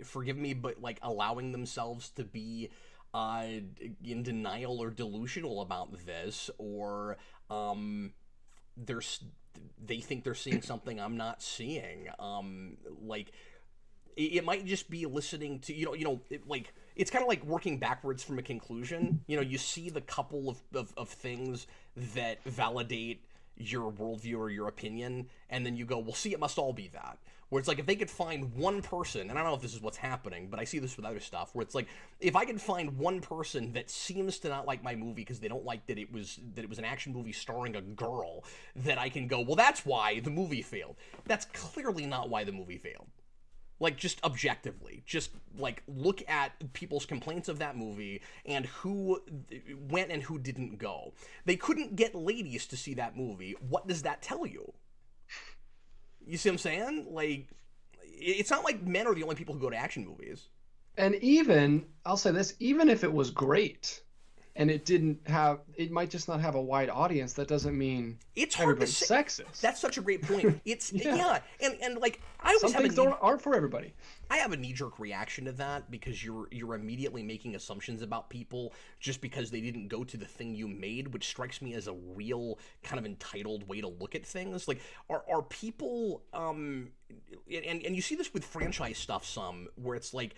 forgive me, but like allowing themselves to be in denial or delusional about this, or they think they're seeing something I'm not seeing. Like it might just be listening to like it's kind of like working backwards from a conclusion. You see the couple of things that validate your worldview or your opinion, and then you go, well, see, it must all be that. Where it's like if they could find one person, and I don't know if this is what's happening, but I see this with other stuff, where it's like if I could find one person that seems to not like my movie because they don't like that it was an action movie starring a girl, that I can go, well, that's why the movie failed. That's clearly not why the movie failed. Like, just objectively, just like look at people's complaints of that movie and who went and who didn't go. They couldn't get ladies to see that movie. What does that tell you? You see what I'm saying? Like, it's not like men are the only people who go to action movies. And even, I'll say this, even if it was great and it might just not have a wide audience, that doesn't mean it's hard everybody's to say. Sexist. That's such a great point. It's yeah. And like I always some things aren't for everybody. I have a knee-jerk reaction to that because you're immediately making assumptions about people just because they didn't go to the thing you made, which strikes me as a real kind of entitled way to look at things. Like are people and you see this with franchise stuff some where it's like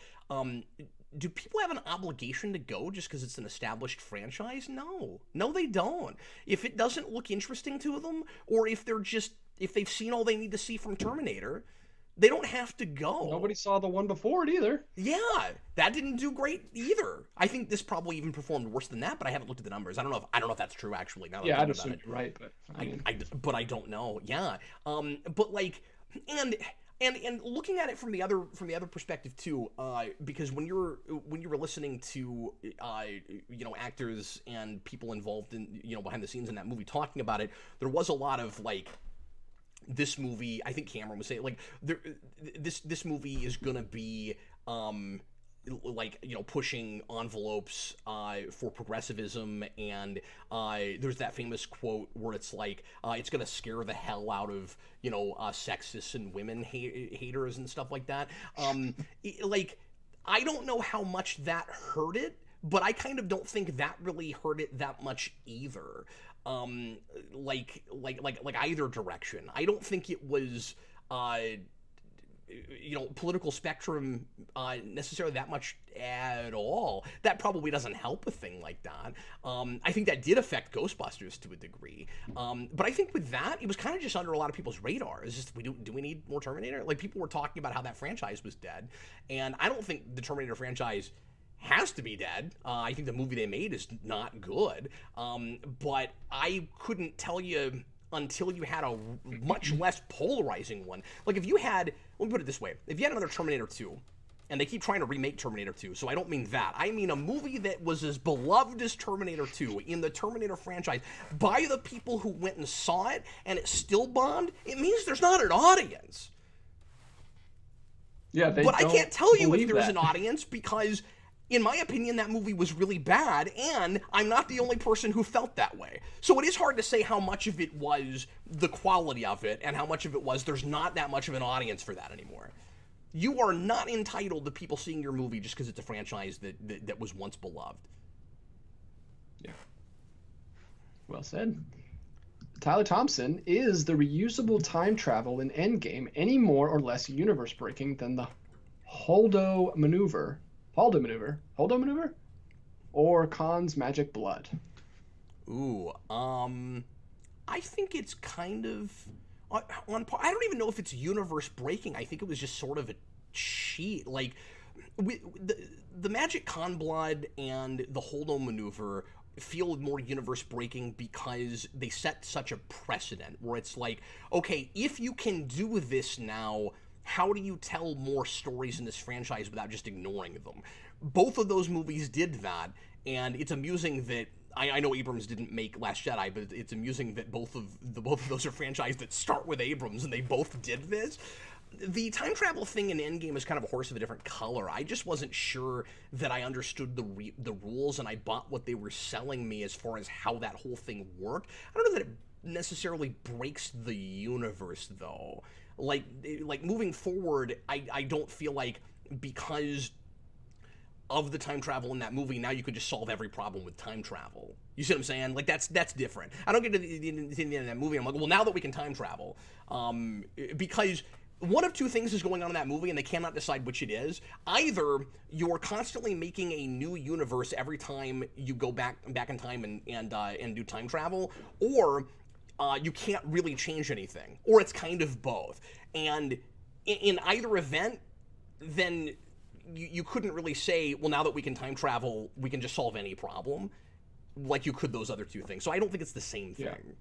do people have an obligation to go just because it's an established franchise? No, they don't. If it doesn't look interesting to them, or if they've seen all they need to see from Terminator, they don't have to go. Nobody saw the one before it either. Yeah, that didn't do great either. I think this probably even performed worse than that, but I haven't looked at the numbers. I don't know if that's true actually. Now that I'd assume you're right, but but I don't know. Yeah, but like and looking at it from the other perspective too, because when you were listening to actors and people involved in behind the scenes in that movie talking about it, there was a lot of like, this movie, I think Cameron was saying, like, this movie is gonna be pushing envelopes for progressivism, and there's that famous quote where it's like it's gonna scare the hell out of sexists and women haters and stuff like that. Like, I don't know how much that hurt it, but I kind of don't think that really hurt it that much either. Like either direction. I don't think it was political spectrum necessarily that much at all. That probably doesn't help a thing like that. I think that did affect Ghostbusters to a degree. But I think with that, it was kind of just under a lot of people's radar. It's just, do we need more Terminator? Like, people were talking about how that franchise was dead. And I don't think the Terminator franchise has to be dead. I think the movie they made is not good. But I couldn't tell you until you had a much less polarizing one. Like, if you had, let me put it this way, if you had another Terminator 2, and they keep trying to remake Terminator 2, so I don't mean that. I mean a movie that was as beloved as Terminator 2 in the Terminator franchise by the people who went and saw it, and it still bombed, it means there's not an audience. Yeah, but I can't tell you if there's an audience, because in my opinion, that movie was really bad, and I'm not the only person who felt that way. So it is hard to say how much of it was the quality of it, and how much of it was there's not that much of an audience for that anymore. You are not entitled to people seeing your movie just because it's a franchise that was once beloved. Yeah. Well said. Tyler Thompson, is the reusable time travel in Endgame any more or less universe-breaking than the Holdo maneuver, or Khan's magic blood? Ooh, I think it's kind of on par. I don't even know if it's universe breaking. I think it was just sort of a cheat. Like, the magic Khan blood and the Holdo maneuver feel more universe breaking because they set such a precedent where it's like, okay, if you can do this now, how do you tell more stories in this franchise without just ignoring them? Both of those movies did that, and it's amusing that I know Abrams didn't make Last Jedi, but it's amusing that both of those are franchises that start with Abrams, and they both did this. The time travel thing in Endgame is kind of a horse of a different color. I just wasn't sure that I understood the rules, and I bought what they were selling me as far as how that whole thing worked. I don't know that it necessarily breaks the universe, though. Like moving forward, I don't feel like because of the time travel in that movie, now you could just solve every problem with time travel. You see what I'm saying? Like, that's different. I don't get to the end of that movie, I'm like, well, now that we can time travel, because one of two things is going on in that movie, and they cannot decide which it is. Either you're constantly making a new universe every time you go back in time and do time travel, or you can't really change anything, or it's kind of both. And in either event, then you couldn't really say, well, now that we can time travel, we can just solve any problem, like you could those other two things. So I don't think it's the same thing. Yeah.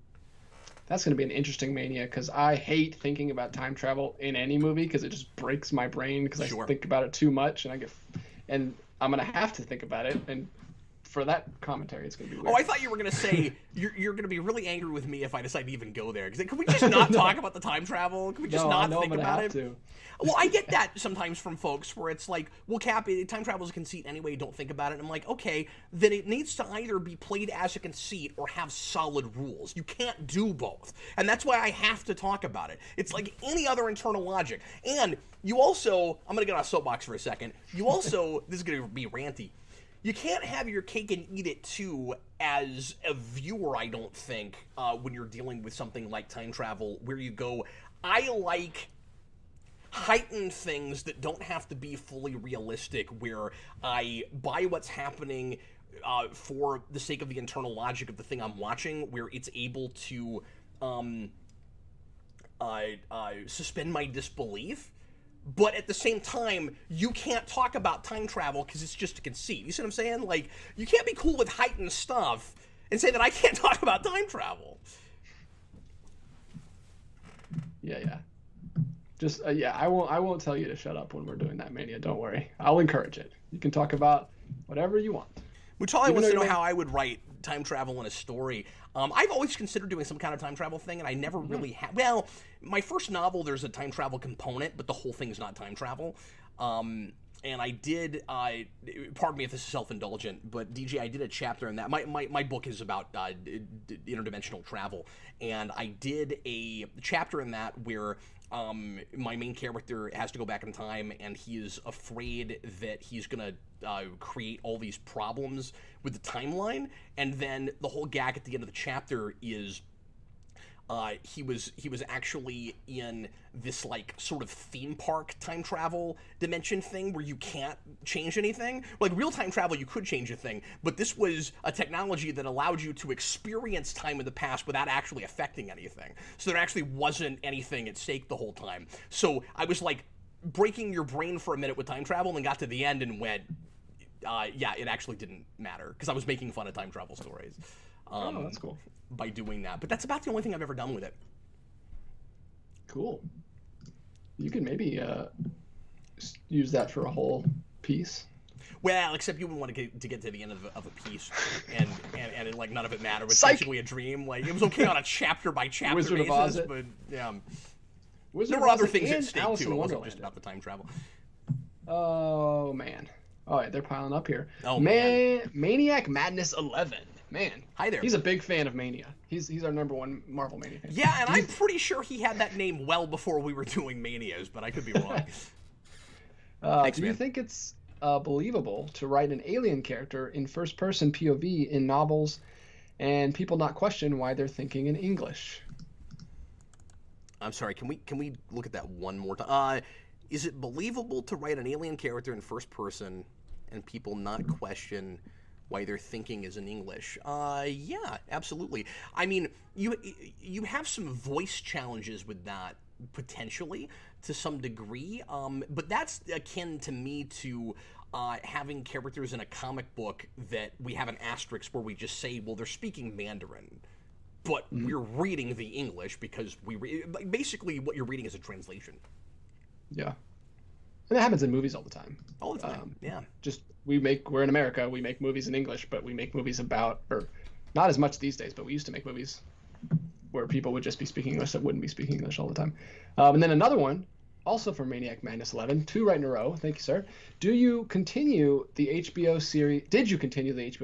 That's going to be an interesting mania, because I hate thinking about time travel in any movie because it just breaks my brain because I think about it too much, and I'm going to have to think about it, and for that commentary, it's going to be weird. Oh, I thought you were going to say you're going to be really angry with me if I decide to even go there. Because can we just not talk about the time travel? Can we just not think about it? To. Well, I get that sometimes from folks where it's like, well, Cap, time travel is a conceit anyway, don't think about it. And I'm like, okay, then it needs to either be played as a conceit or have solid rules. You can't do both. And that's why I have to talk about it. It's like any other internal logic. And you also, I'm going to get on a soapbox for a second, you also, this is going to be ranty, you can't have your cake and eat it too as a viewer, I don't think, when you're dealing with something like time travel, where you go, I like heightened things that don't have to be fully realistic, where I buy what's happening for the sake of the internal logic of the thing I'm watching, where it's able to suspend my disbelief. But at the same time, you can't talk about time travel because it's just a conceit. You see what I'm saying? Like, you can't be cool with heightened stuff and say that I can't talk about time travel. Yeah. Just I won't tell you to shut up when we're doing that mania. Don't worry. I'll encourage it. You can talk about whatever you want. Muchali wants to know how I would write time travel in a story. I've always considered doing some kind of time travel thing, and I never really have. Well, my first novel, there's a time travel component, but the whole thing's not time travel. And I did, pardon me if this is self-indulgent, but DJ, I did a chapter in that. My book is about interdimensional travel, and I did a chapter in that where my main character has to go back in time, and he is afraid that he's gonna create all these problems with the timeline, and then the whole gag at the end of the chapter is he was actually in this like sort of theme park time travel dimension thing where you can't change anything. Like real time travel, you could change a thing, but this was a technology that allowed you to experience time in the past without actually affecting anything. So there actually wasn't anything at stake the whole time. So I was like breaking your brain for a minute with time travel, and then got to the end and went, yeah, it actually didn't matter because I was making fun of time travel stories. Oh, that's cool. By doing that, but that's about the only thing I've ever done with it. Cool. You could maybe use that for a whole piece. Well, except you wouldn't want to get to the end of a piece, and it, like none of it mattered. It was Psych! basically a dream. Like it was okay on a chapter by chapter Wizard of basis, Oz but yeah, Wizard there were of other Oz things at and stake Alice too. in It wasn't Wonderland. just about the time travel. Oh man. All right, they're piling up here. Oh, man. Maniac Madness 11. Man. Hi there. He's a big fan of Mania. He's our number one Marvel Mania fan. Yeah, and I'm pretty sure he had that name well before we were doing Manias, but I could be wrong. Thanks, do you man. think it's believable to write an alien character in first-person POV in novels and people not question why they're thinking in English? I'm sorry. Can we look at that one more time? Is it believable to write an alien character in first person and people not question why their thinking is in English? Yeah, absolutely. I mean, you have some voice challenges with that potentially to some degree, but that's akin to me to having characters in a comic book that we have an asterisk where we just say, well, they're speaking Mandarin, but we're reading the English because basically what you're reading is a translation. Yeah. And that happens in movies all the time. All the time, yeah. Just we're in America, we make movies in English, but we make movies about, or not as much these days, but we used to make movies where people would just be speaking English that wouldn't be speaking English all the time. And then another one, also from Maniac Madness 11, 2 right in a row. Thank you, sir. Did you continue the HBO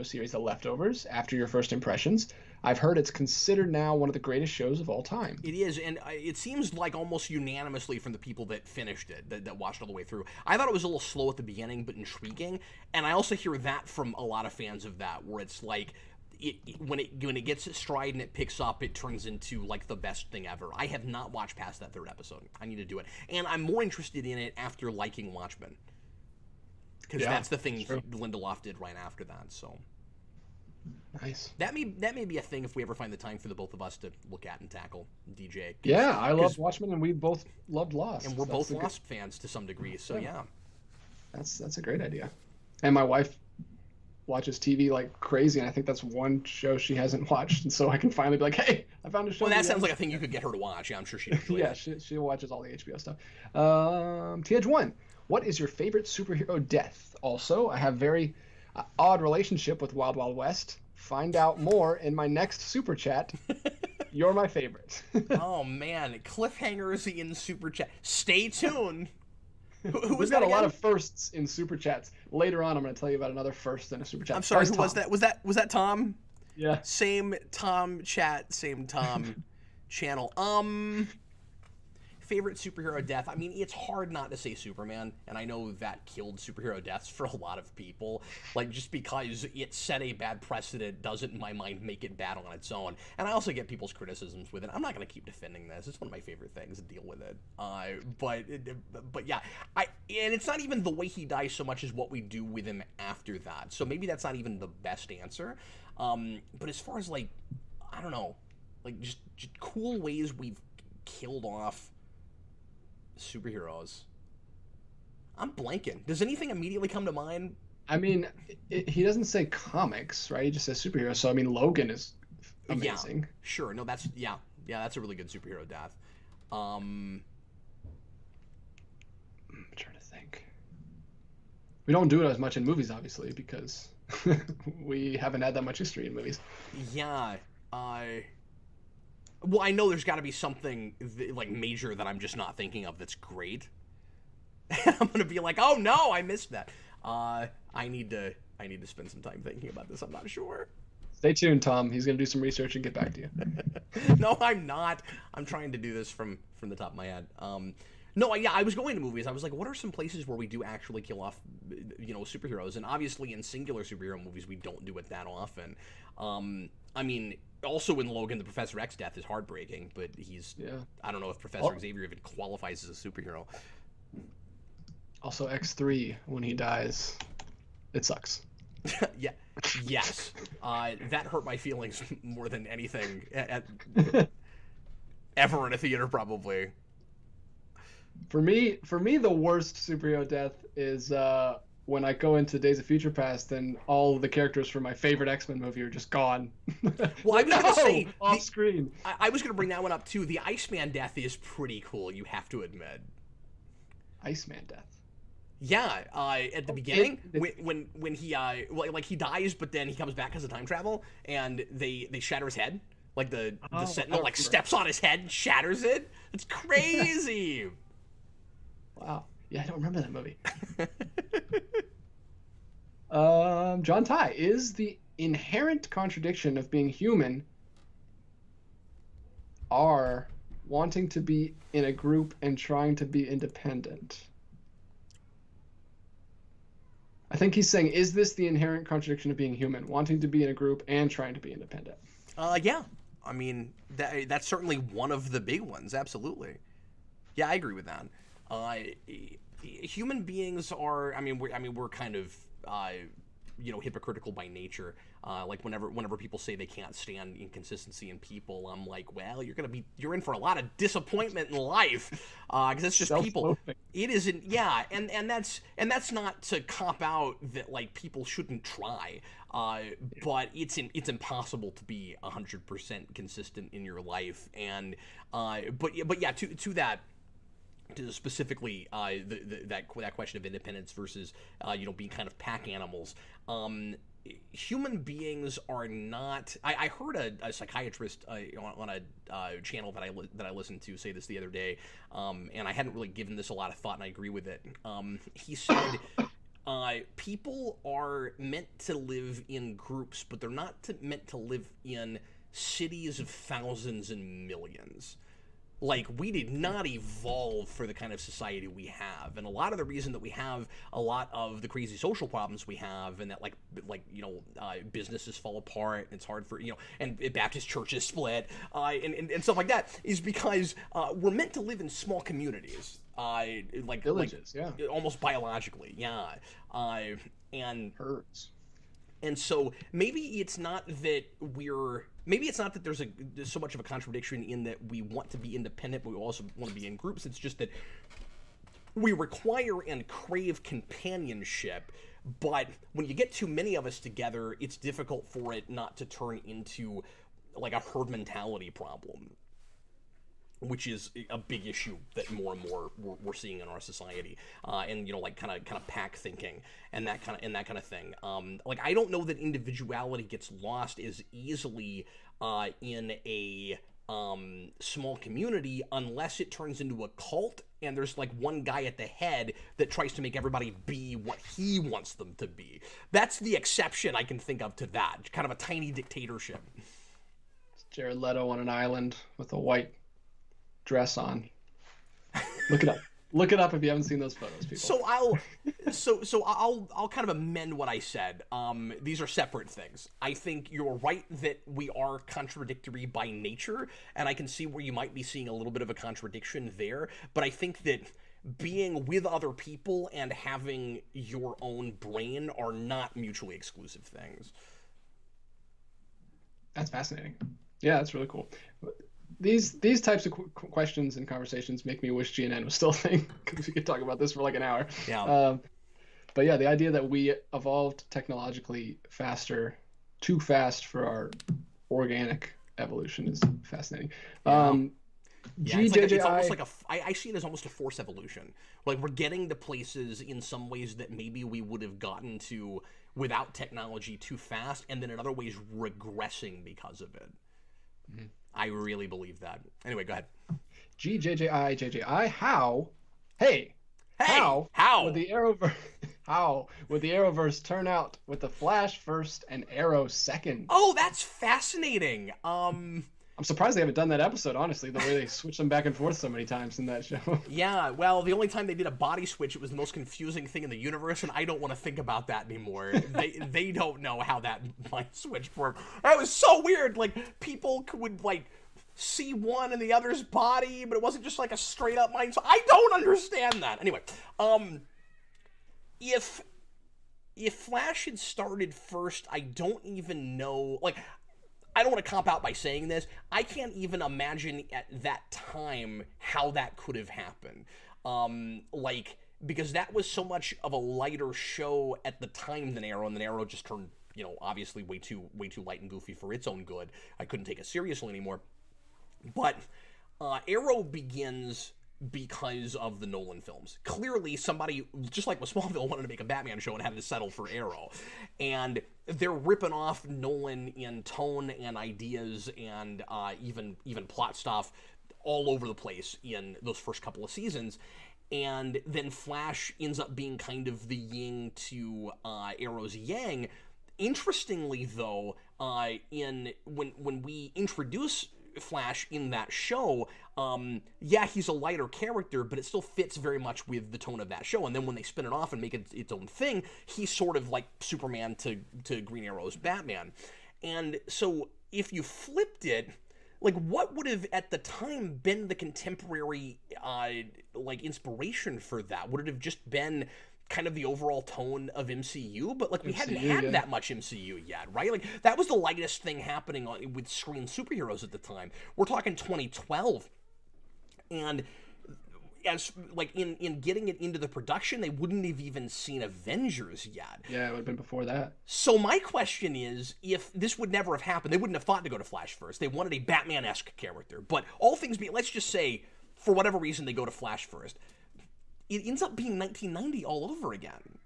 series, The Leftovers, after your first impressions? I've heard it's considered now one of the greatest shows of all time. It is, and it seems like almost unanimously from the people that finished it, that watched all the way through. I thought it was a little slow at the beginning, but intriguing. And I also hear that from a lot of fans of that, where it's like, when it gets its stride and it picks up, it turns into like the best thing ever. I have not watched past that 3rd episode. I need to do it, and I'm more interested in it after liking Watchmen, because that's the thing Lindelof did right after that. So nice. That may be a thing if we ever find the time for the both of us to look at and tackle, DJ. Yeah, I love Watchmen, and we both loved Lost, and we're both Lost fans to some degree. So yeah. That's a great idea. And my wife watches TV like crazy, and I think that's one show she hasn't watched, and so I can finally be like, hey, I found a show. Well, that sounds like a thing you could get her to watch. Yeah, I'm sure she'd enjoy yeah, it. she watches all the HBO stuff. TH1, what is your favorite superhero death? Also, I have very odd relationship with Wild Wild West. Find out more in my next super chat. You're my favorite. Oh man, cliffhangers in super chat. Stay tuned. Who We've got a lot of firsts in super chats. Later on, I'm going to tell you about another first in a super chat. I'm sorry, who was that? Was that Tom? Yeah. Same Tom chat, same Tom channel. Favorite superhero death? I mean, it's hard not to say Superman, and I know that killed superhero deaths for a lot of people. Like, just because it set a bad precedent doesn't, in my mind, make it bad on its own. And I also get people's criticisms with it. I'm not going to keep defending this. It's one of my favorite things to deal with it. But yeah, and it's not even the way he dies so much as what we do with him after that. So maybe that's not even the best answer. But as far as, like, I don't know, like, just cool ways we've killed off superheroes, I'm blanking. Does anything immediately come to mind? I mean, he doesn't say comics, right? He just says superhero. So I mean, Logan is amazing. Yeah, sure. No, that's that's a really good superhero death. I'm trying to think. We don't do it as much in movies, obviously, because we haven't had that much history in movies. Yeah. Well, I know there's got to be something like major that I'm just not thinking of that's great. I'm gonna be like, oh no, I missed that. I need to spend some time thinking about this. I'm not sure. Stay tuned, Tom. He's gonna do some research and get back to you. No, I'm not. I'm trying to do this from the top of my head. No, yeah, I was going to movies. I was like, what are some places where we do actually kill off, superheroes? And obviously, in singular superhero movies, we don't do it that often. I mean, also in Logan, the Professor X death is heartbreaking, but I don't know if Professor Xavier even qualifies as a superhero. Also, X3 when he dies, it sucks. Yeah. Yes. That hurt my feelings more than anything ever in a theater, probably. For me, the worst superhero death is when I go into Days of Future Past and all the characters from my favorite X-Men movie are just gone. Well, I was going to say off screen. I was going to bring that one up too. The Iceman death is pretty cool, you have to admit. Iceman death. Yeah, at the beginning, when he he dies, but then he comes back as a time travel, and they shatter his head. Like the Sentinel steps on his head and shatters it. It's crazy. Wow. Yeah, I don't remember that movie. John Ty, is the inherent contradiction of being human are wanting to be in a group and trying to be independent? I think he's saying, is this the inherent contradiction of being human, wanting to be in a group and trying to be independent? Yeah. I mean, that's certainly one of the big ones. Absolutely. Yeah, I agree with that. Human beings are. We're kind of, hypocritical by nature. Like whenever people say they can't stand inconsistency in people, I'm like, well, you're in for a lot of disappointment in life, because it's just people. It isn't. Yeah, and that's not to cop out that like people shouldn't try. But it's impossible to be 100% consistent in your life, and but yeah, to that. To specifically that question of independence versus being kind of pack animals. Human beings are not. I heard a psychiatrist on a channel that I listened to say this the other day, and I hadn't really given this a lot of thought, and I agree with it. He said people are meant to live in groups, but they're not meant to live in cities of thousands and millions. Like, we did not evolve for the kind of society we have, and a lot of the reason that we have a lot of the crazy social problems we have, and that businesses fall apart, and it's hard for and Baptist churches split, and stuff like that, is because we're meant to live in small communities, like villages, almost biologically, and herds. And so maybe it's not that there's so much of a contradiction in that we want to be independent, but we also want to be in groups. It's just that we require and crave companionship, but when you get too many of us together, it's difficult for it not to turn into like a herd mentality problem, which is a big issue that more and more we're seeing in our society, and kind of pack thinking and that kind of thing. Like, I don't know that individuality gets lost as easily in a small community unless it turns into a cult and there's like one guy at the head that tries to make everybody be what he wants them to be. That's the exception I can think of to that, kind of a tiny dictatorship. It's Jared Leto on an island with a white dress on. Look it up. Look it up if you haven't seen those photos, people. So I'll kind of amend what I said. These are separate things. I think you're right that we are contradictory by nature, and I can see where you might be seeing a little bit of a contradiction there. But I think that being with other people and having your own brain are not mutually exclusive things. That's fascinating. Yeah, that's really cool. These types of questions and conversations make me wish GNN was still a thing, because we could talk about this for like an hour. Yeah. But yeah, the idea that we evolved technologically too fast for our organic evolution is fascinating. Yeah. It's almost like I see it as almost a forced evolution. Like, we're getting to places in some ways that maybe we would have gotten to without technology too fast, and then in other ways regressing because of it. Mm-hmm. I really believe that. Anyway, go ahead. GJJI, how? Hey, Hey, How would how? the Arrowverse how would the Arrowverse turn out with the Flash first and Arrow second? Oh, that's fascinating. I'm surprised they haven't done that episode, honestly, the way they switch them back and forth so many times in that show. Yeah, well, the only time they did a body switch, it was the most confusing thing in the universe, and I don't want to think about that anymore. They don't know how that mind switch worked. That was so weird. Like, people would, like, see one in the other's body, but it wasn't just, like, a straight-up mind switch. I don't understand that. Anyway, if Flash had started first, I don't even know, like, I don't want to cop out by saying this. I can't even imagine at that time how that could have happened. Like, because that was so much of a lighter show at the time than Arrow, and then Arrow just turned, obviously way too light and goofy for its own good. I couldn't take it seriously anymore. But Arrow begins because of the Nolan films. Clearly, somebody, just like with Smallville, wanted to make a Batman show and had to settle for Arrow. And they're ripping off Nolan in tone and ideas and even plot stuff all over the place in those first couple of seasons. And then Flash ends up being kind of the yin to Arrow's yang. Interestingly, though, when we introduce Flash in that show, yeah, he's a lighter character, but it still fits very much with the tone of that show. And then when they spin it off and make it its own thing, he's sort of like Superman to Green Arrow's Batman. And so if you flipped it, like, what would have at the time been the contemporary like inspiration for that? Would it have just been kind of the overall tone of MCU? But like, we hadn't had that much MCU yet, right? Like, that was the lightest thing happening with screen superheroes at the time. We're talking 2012, and as like in getting it into the production, they wouldn't have even seen Avengers yet. Yeah, it would have been before that. So my question is, if this would never have happened, they wouldn't have thought to go to Flash first. They wanted a Batman-esque character. But all things being, let's just say, for whatever reason, they go to Flash first. It ends up being 1990 all over again,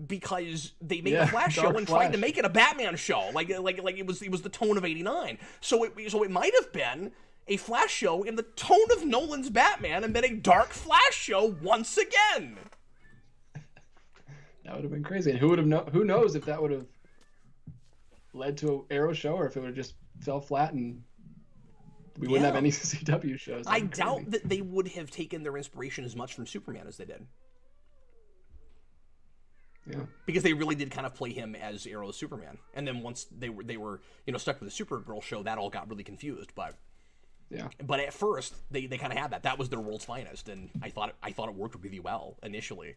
because they made a Flash show and tried to make it a Batman show, like it was the tone of '89. So it might have been a Flash show in the tone of Nolan's Batman, and then a dark Flash show once again. That would have been crazy, and who would have who knows if that would have led to an Arrow show, or if it would have just fell flat and we wouldn't have any CW shows. I doubt that they would have taken their inspiration as much from Superman as they did. Yeah. Because they really did kind of play him as Arrow's Superman. And then once they were stuck with the Supergirl show, that all got really confused. But yeah. But at first, they kind of had that. That was their world's finest, and I thought it worked really well initially.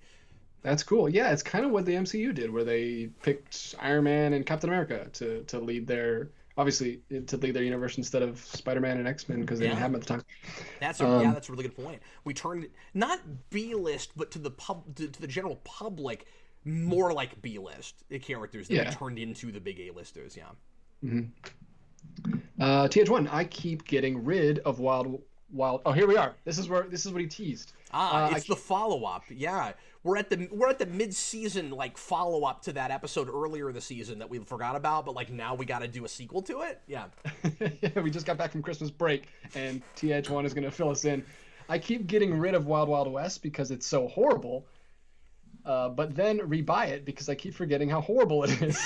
That's cool. Yeah, it's kind of what the MCU did, where they picked Iron Man and Captain America to lead their universe instead of Spider-Man and X-Men, because they didn't have them at the time. That's a really good point. We turned not B-list, but to the general public, more like B-list characters that we turned into the big A-listers. Yeah. Mm-hmm. TH1, I keep getting rid of Wild. Oh, here we are. This is what he teased. It's the follow-up. Yeah, we're at the mid-season like follow-up to that episode earlier in the season that we forgot about, but like now we got to do a sequel to it. Yeah. Yeah, we just got back from Christmas break, and TH1 is going to fill us in. I keep getting rid of Wild Wild West because it's so horrible, but then rebuy it because I keep forgetting how horrible it is.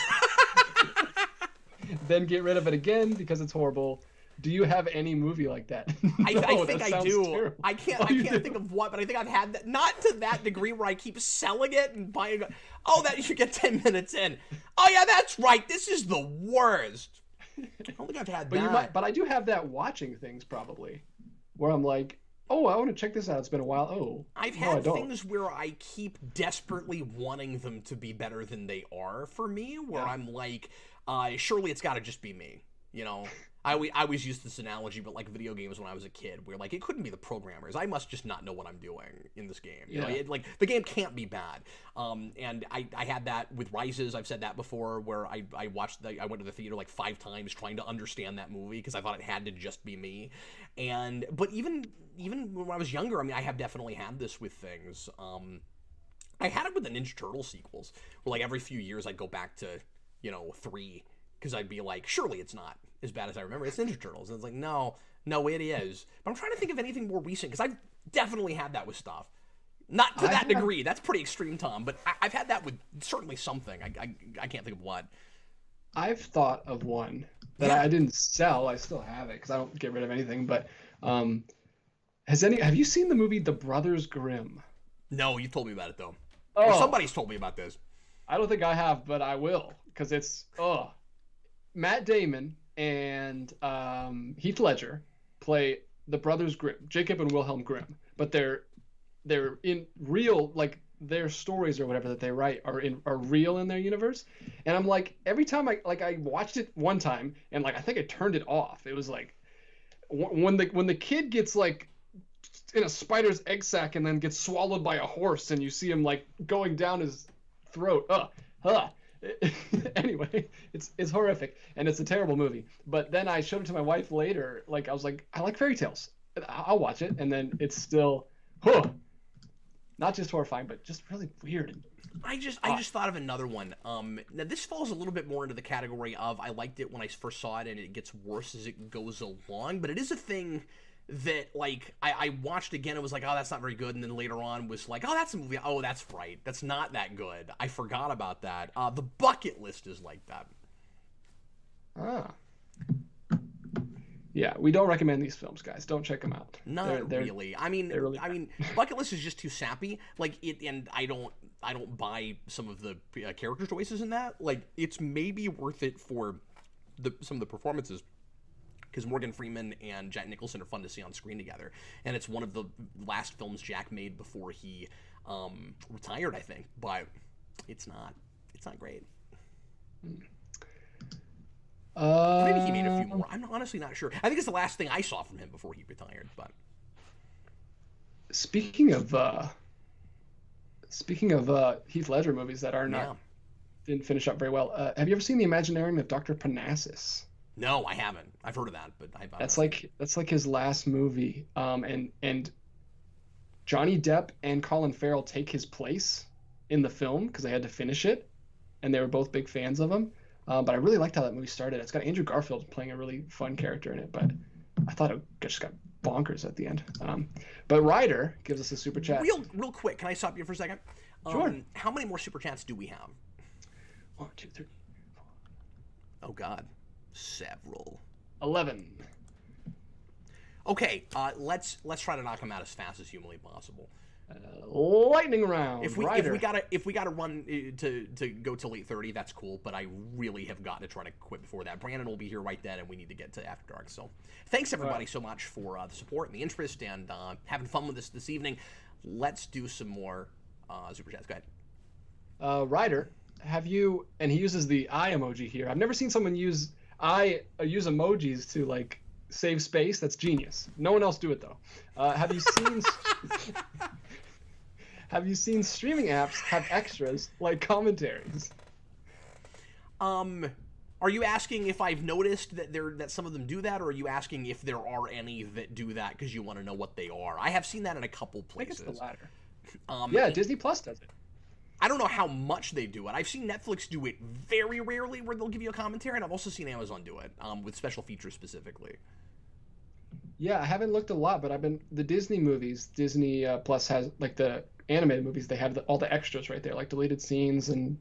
Then get rid of it again because it's horrible. Do you have any movie like that? I think I do. Terrible. I can't think of what, but I think I've had that. Not to that degree where I keep selling it and buying it. Oh, that you should get 10 minutes in. Oh yeah, that's right. This is the worst. I don't think I've had that. But I do have that watching things probably, where I'm like, oh, I want to check this out. It's been a while. Oh, I've had things where I keep desperately wanting them to be better than they are for me, where I'm like, surely it's got to just be me, I always use this analogy, but like video games when I was a kid, where like it couldn't be the programmers. I must just not know what I'm doing in this game. You know, like the game can't be bad. And I had that with Rises. I've said that before, where I went to the theater like 5 times trying to understand that movie because I thought it had to just be me. But even when I was younger, I mean, I have definitely had this with things. I had it with the Ninja Turtle sequels, where like every few years I'd go back to 3. Because I'd be like, surely it's not as bad as I remember. It's Ninja Turtles. And it's like, no, it is. But I'm trying to think of anything more recent, because I've definitely had that with stuff. Not to I that have, degree. That's pretty extreme, Tom. But I've had that with certainly something. I can't think of what. I've thought of one that Yeah. I didn't sell. I still have it because I don't get rid of anything. But um, have you seen the movie The Brothers Grimm? No, you told me about it though, or Oh, somebody's told me about this. I don't think I have, but I will because Matt Damon and Heath Ledger play the brothers Grimm, Jacob and Wilhelm Grimm, but they're in real, like their stories or whatever that they write are real in their universe. And I'm like, every time I watched it one time and like I think I turned it off. It was like when the kid gets like in a spider's egg sac and then gets swallowed by a horse and you see him like going down his throat. Anyway, it's horrific and it's a terrible movie. But then I showed it to my wife later. Like I was like, I like fairy tales. I'll watch it, and then it's still, not just horrifying, but just really weird. I just thought of another one. Now this falls a little bit more into the category of I liked it when I first saw it, and it gets worse as it goes along. But it is a thing that like I watched again. It was like, oh, that's not very good, and then later on was like, oh, that's a movie. Oh, that's right, that's not that good. I forgot about that. The Bucket List is like that. Ah. Yeah, we don't recommend these films, guys. Don't check them out. Not really. I mean, really Bucket List is just too sappy. Like it, and I don't buy some of the character choices in that. Like it's maybe worth it for some of the performances, because Morgan Freeman and Jack Nicholson are fun to see on screen together, and it's one of the last films Jack made before he retired, I think. But it's not great. Maybe he made a few more. I'm honestly not sure. I think it's the last thing I saw from him before he retired. But speaking of Heath Ledger movies that are not didn't finish up very well, have you ever seen The Imaginarium of Dr. Parnassus? No, I haven't. I've heard of that, but I've that's like his last movie. And Johnny Depp and Colin Farrell take his place in the film because they had to finish it, and they were both big fans of him. But I really liked how that movie started. It's got Andrew Garfield playing a really fun character in it, but I thought it just got bonkers at the end. But Ryder gives us a super chat. Real quick, can I stop you for a second? Sure. How many more super chats do we have? 1, 2, 3, 4. Oh God, several. 11. Okay, let's try to knock them out as fast as humanly possible. Lightning round. If we gotta run to go till 8:30, that's cool. But I really have got to try to quit before that. Brandon will be here right then, and we need to get to After Dark. So, thanks everybody so much for the support and the interest and having fun with us this evening. Let's do some more super chats. Go ahead. Ryder, have you? And he uses the eye emoji here. I've never seen someone use emojis to like save space. That's genius. No one else do it though. Have you seen? Have you seen streaming apps have extras like commentaries? Are you asking if I've noticed that some of them do that, or are you asking if there are any that do that because you want to know what they are? I have seen that in a couple places. I think it's the latter. Yeah, Disney Plus does it. I don't know how much they do it. I've seen Netflix do it very rarely, where they'll give you a commentary, and I've also seen Amazon do it with special features specifically. Yeah, I haven't looked a lot, but the Disney movies. Disney Plus has like the animated movies. They have all the extras right there, like deleted scenes and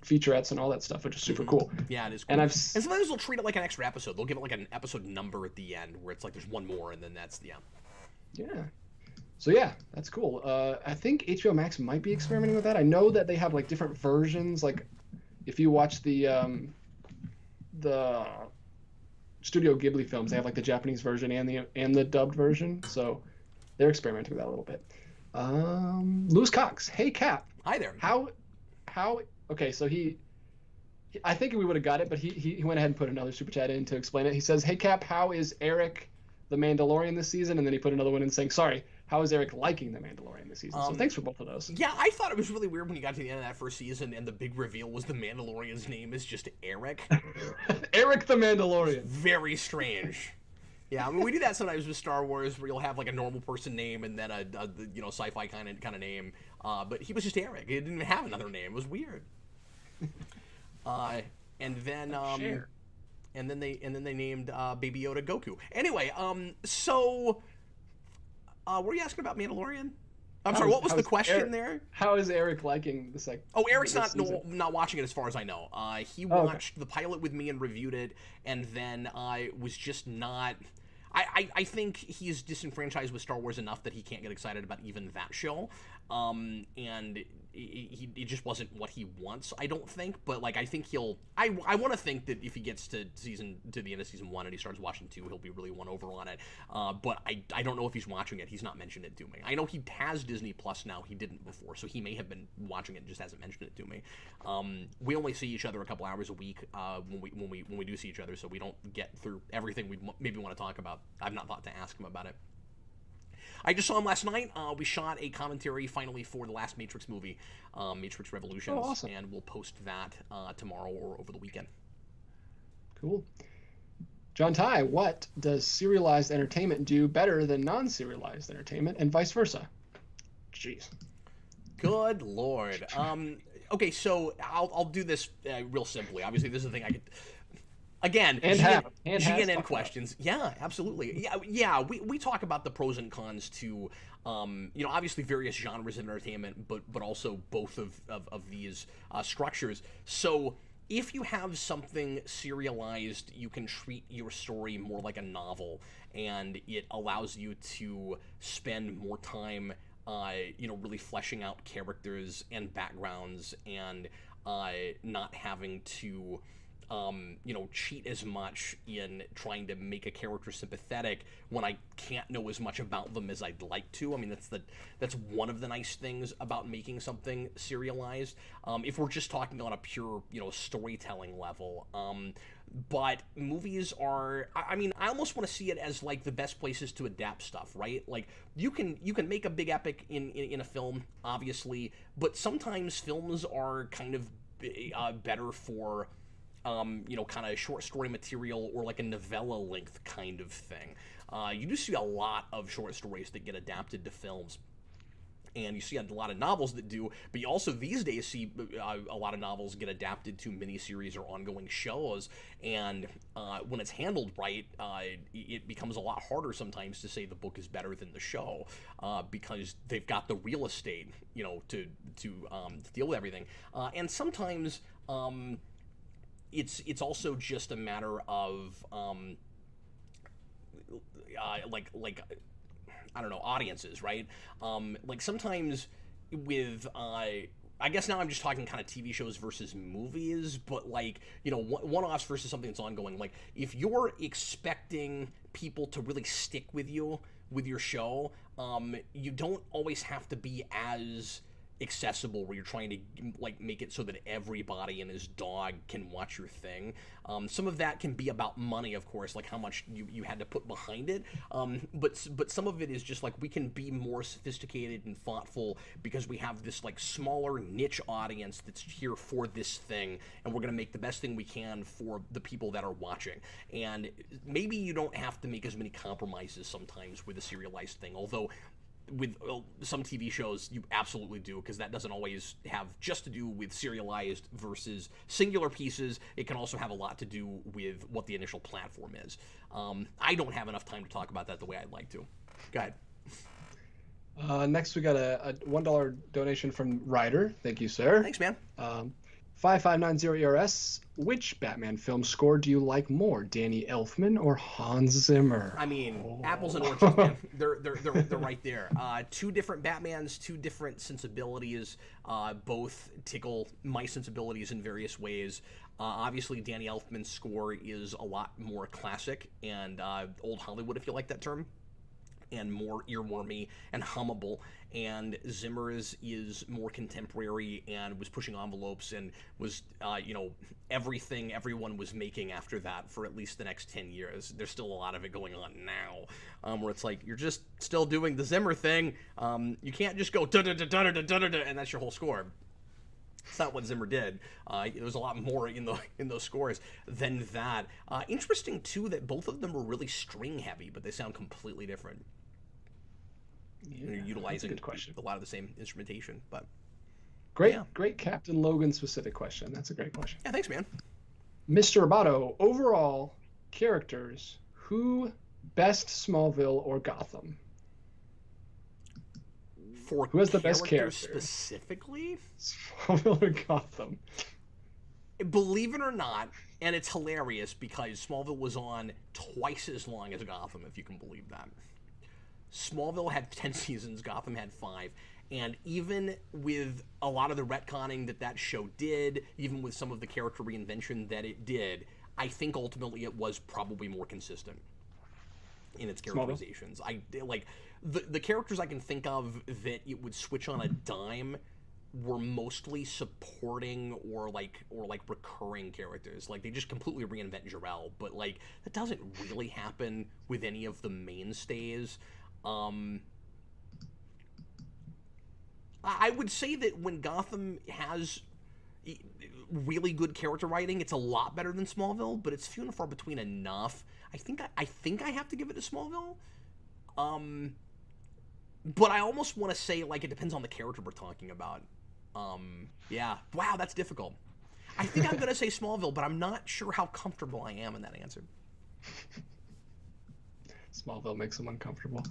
featurettes and all that stuff, which is super cool. Yeah, it is cool. And sometimes they'll treat it like an extra episode. They'll give it like an episode number at the end, where it's like there's one more, and then that's Yeah. So yeah, that's cool. I think HBO Max might be experimenting with that. I know that they have like different versions. Like if you watch the Studio Ghibli films, they have like the Japanese version and the dubbed version. So they're experimenting with that a little bit. Lewis Cox, hey Cap. Hi there. How? Okay, so I think we would have got it, but he went ahead and put another super chat in to explain it. He says, "Hey Cap, how is Eric the Mandalorian this season?" And then he put another one in saying, "Sorry, how is Eric liking the Mandalorian this season?" So thanks for both of those. Yeah, I thought it was really weird when you got to the end of that first season and the big reveal was the Mandalorian's name is just Eric. Eric the Mandalorian. Very strange. Yeah, I mean we do that sometimes with Star Wars, where you'll have like a normal person name and then a sci-fi kind of name. But he was just Eric. He didn't even have another name. It was weird. And then they named Baby Yoda Goku. Anyway, so were you asking about Mandalorian? I'm sorry, what was the question there? How is Eric liking the second? Oh, Eric's not watching it as far as I know. He watched the pilot with me and reviewed it, and then I was just not. I think he's disenfranchised with Star Wars enough that he can't get excited about even that show, and it just wasn't what he wants, I don't think. But like, I think I want to think that if he gets to the end of season 1 and he starts watching 2, he'll be really won over on it. But I don't know if he's watching it. He's not mentioned it to me. I know he has Disney Plus now. He didn't before, so he may have been watching it and just hasn't mentioned it to me. We only see each other a couple hours a week when we do see each other, so we don't get through everything we maybe want to talk about. I've not thought to ask him about it. I just saw him last night. We shot a commentary finally for the last Matrix movie, Matrix Revolutions, awesome. And we'll post that tomorrow or over the weekend. Cool. John Ty, what does serialized entertainment do better than non-serialized entertainment, and vice versa? Jeez. Good Lord. Okay, so I'll do this real simply. Obviously, this is the thing I could. Again, GNN questions. Yeah, absolutely. Yeah. We talk about the pros and cons to, obviously various genres of entertainment, but also both of these structures. So if you have something serialized, you can treat your story more like a novel, and it allows you to spend more time, really fleshing out characters and backgrounds, and not having to. Cheat as much in trying to make a character sympathetic when I can't know as much about them as I'd like to. I mean, that's one of the nice things about making something serialized. If we're just talking on a pure, storytelling level. But movies are, I almost want to see it as like the best places to adapt stuff, right? Like you can make a big epic in a film, obviously, but sometimes films are kind of better for kind of short story material or like a novella length kind of thing. You do see a lot of short stories that get adapted to films, and you see a lot of novels that do, but you also these days see a lot of novels get adapted to miniseries or ongoing shows, and when it's handled right, it becomes a lot harder sometimes to say the book is better than the show, because they've got the real estate, to deal with everything, and sometimes it's also just a matter of I don't know, audiences, right? Like sometimes with I guess now I'm just talking kind of TV shows versus movies, but like, one-offs versus something that's ongoing. Like if you're expecting people to really stick with you with your show, you don't always have to be as accessible where you're trying to like make it so that everybody and his dog can watch your thing. Some of that can be about money, of course, like how much you had to put behind it, but some of it is just like we can be more sophisticated and thoughtful because we have this like smaller niche audience that's here for this thing, and we're going to make the best thing we can for the people that are watching. And maybe you don't have to make as many compromises sometimes with a serialized thing, although with some TV shows you absolutely do, because that doesn't always have just to do with serialized versus singular pieces. It can also have a lot to do with what the initial platform is. I don't have enough time to talk about that the way I'd like to. Go ahead. Next we got a $1 donation from Ryder. Thank you, sir. Thanks, man. 5590 ERS. Which Batman film score do you like more, Danny Elfman or Hans Zimmer? I mean, apples and oranges, man. They're right there. Two different Batmans, two different sensibilities. Both tickle my sensibilities in various ways. Obviously, Danny Elfman's score is a lot more classic and old Hollywood, if you like that term, and more earwormy and hummable, and Zimmer's is more contemporary and was pushing envelopes and was, everything everyone was making after that for at least the next 10 years. There's still a lot of it going on now, where it's like, you're just still doing the Zimmer thing. You can't just go da-da-da-da-da-da-da-da, and that's your whole score. It's not what Zimmer did. There was a lot more in those scores than that. Interesting, too, that both of them were really string heavy, but they sound completely different. Yeah, utilizing that's a good question. A lot of the same instrumentation, but great Captain Logan specific question. That's a great question. Yeah, thanks, man. Mr. Roboto, overall characters, who best Smallville or Gotham? For Who has the best character? specifically? Smallville or Gotham? Believe it or not, and it's hilarious because Smallville was on twice as long as Gotham, if you can believe that. Smallville had 10 seasons, Gotham had 5. And even with a lot of the retconning that show did, even with some of the character reinvention that it did, I think ultimately it was probably more consistent in its characterizations. I like the characters I can think of that it would switch on a dime were mostly supporting or recurring characters. Like they just completely reinvent Jor-El, but like that doesn't really happen with any of the mainstays. I would say that when Gotham has really good character writing, it's a lot better than Smallville, but it's few and far between enough. I think I have to give it to Smallville. But I almost want to say like it depends on the character we're talking about. Yeah. Wow, that's difficult. I think I'm going to say Smallville, but I'm not sure how comfortable I am in that answer. Smallville makes him uncomfortable.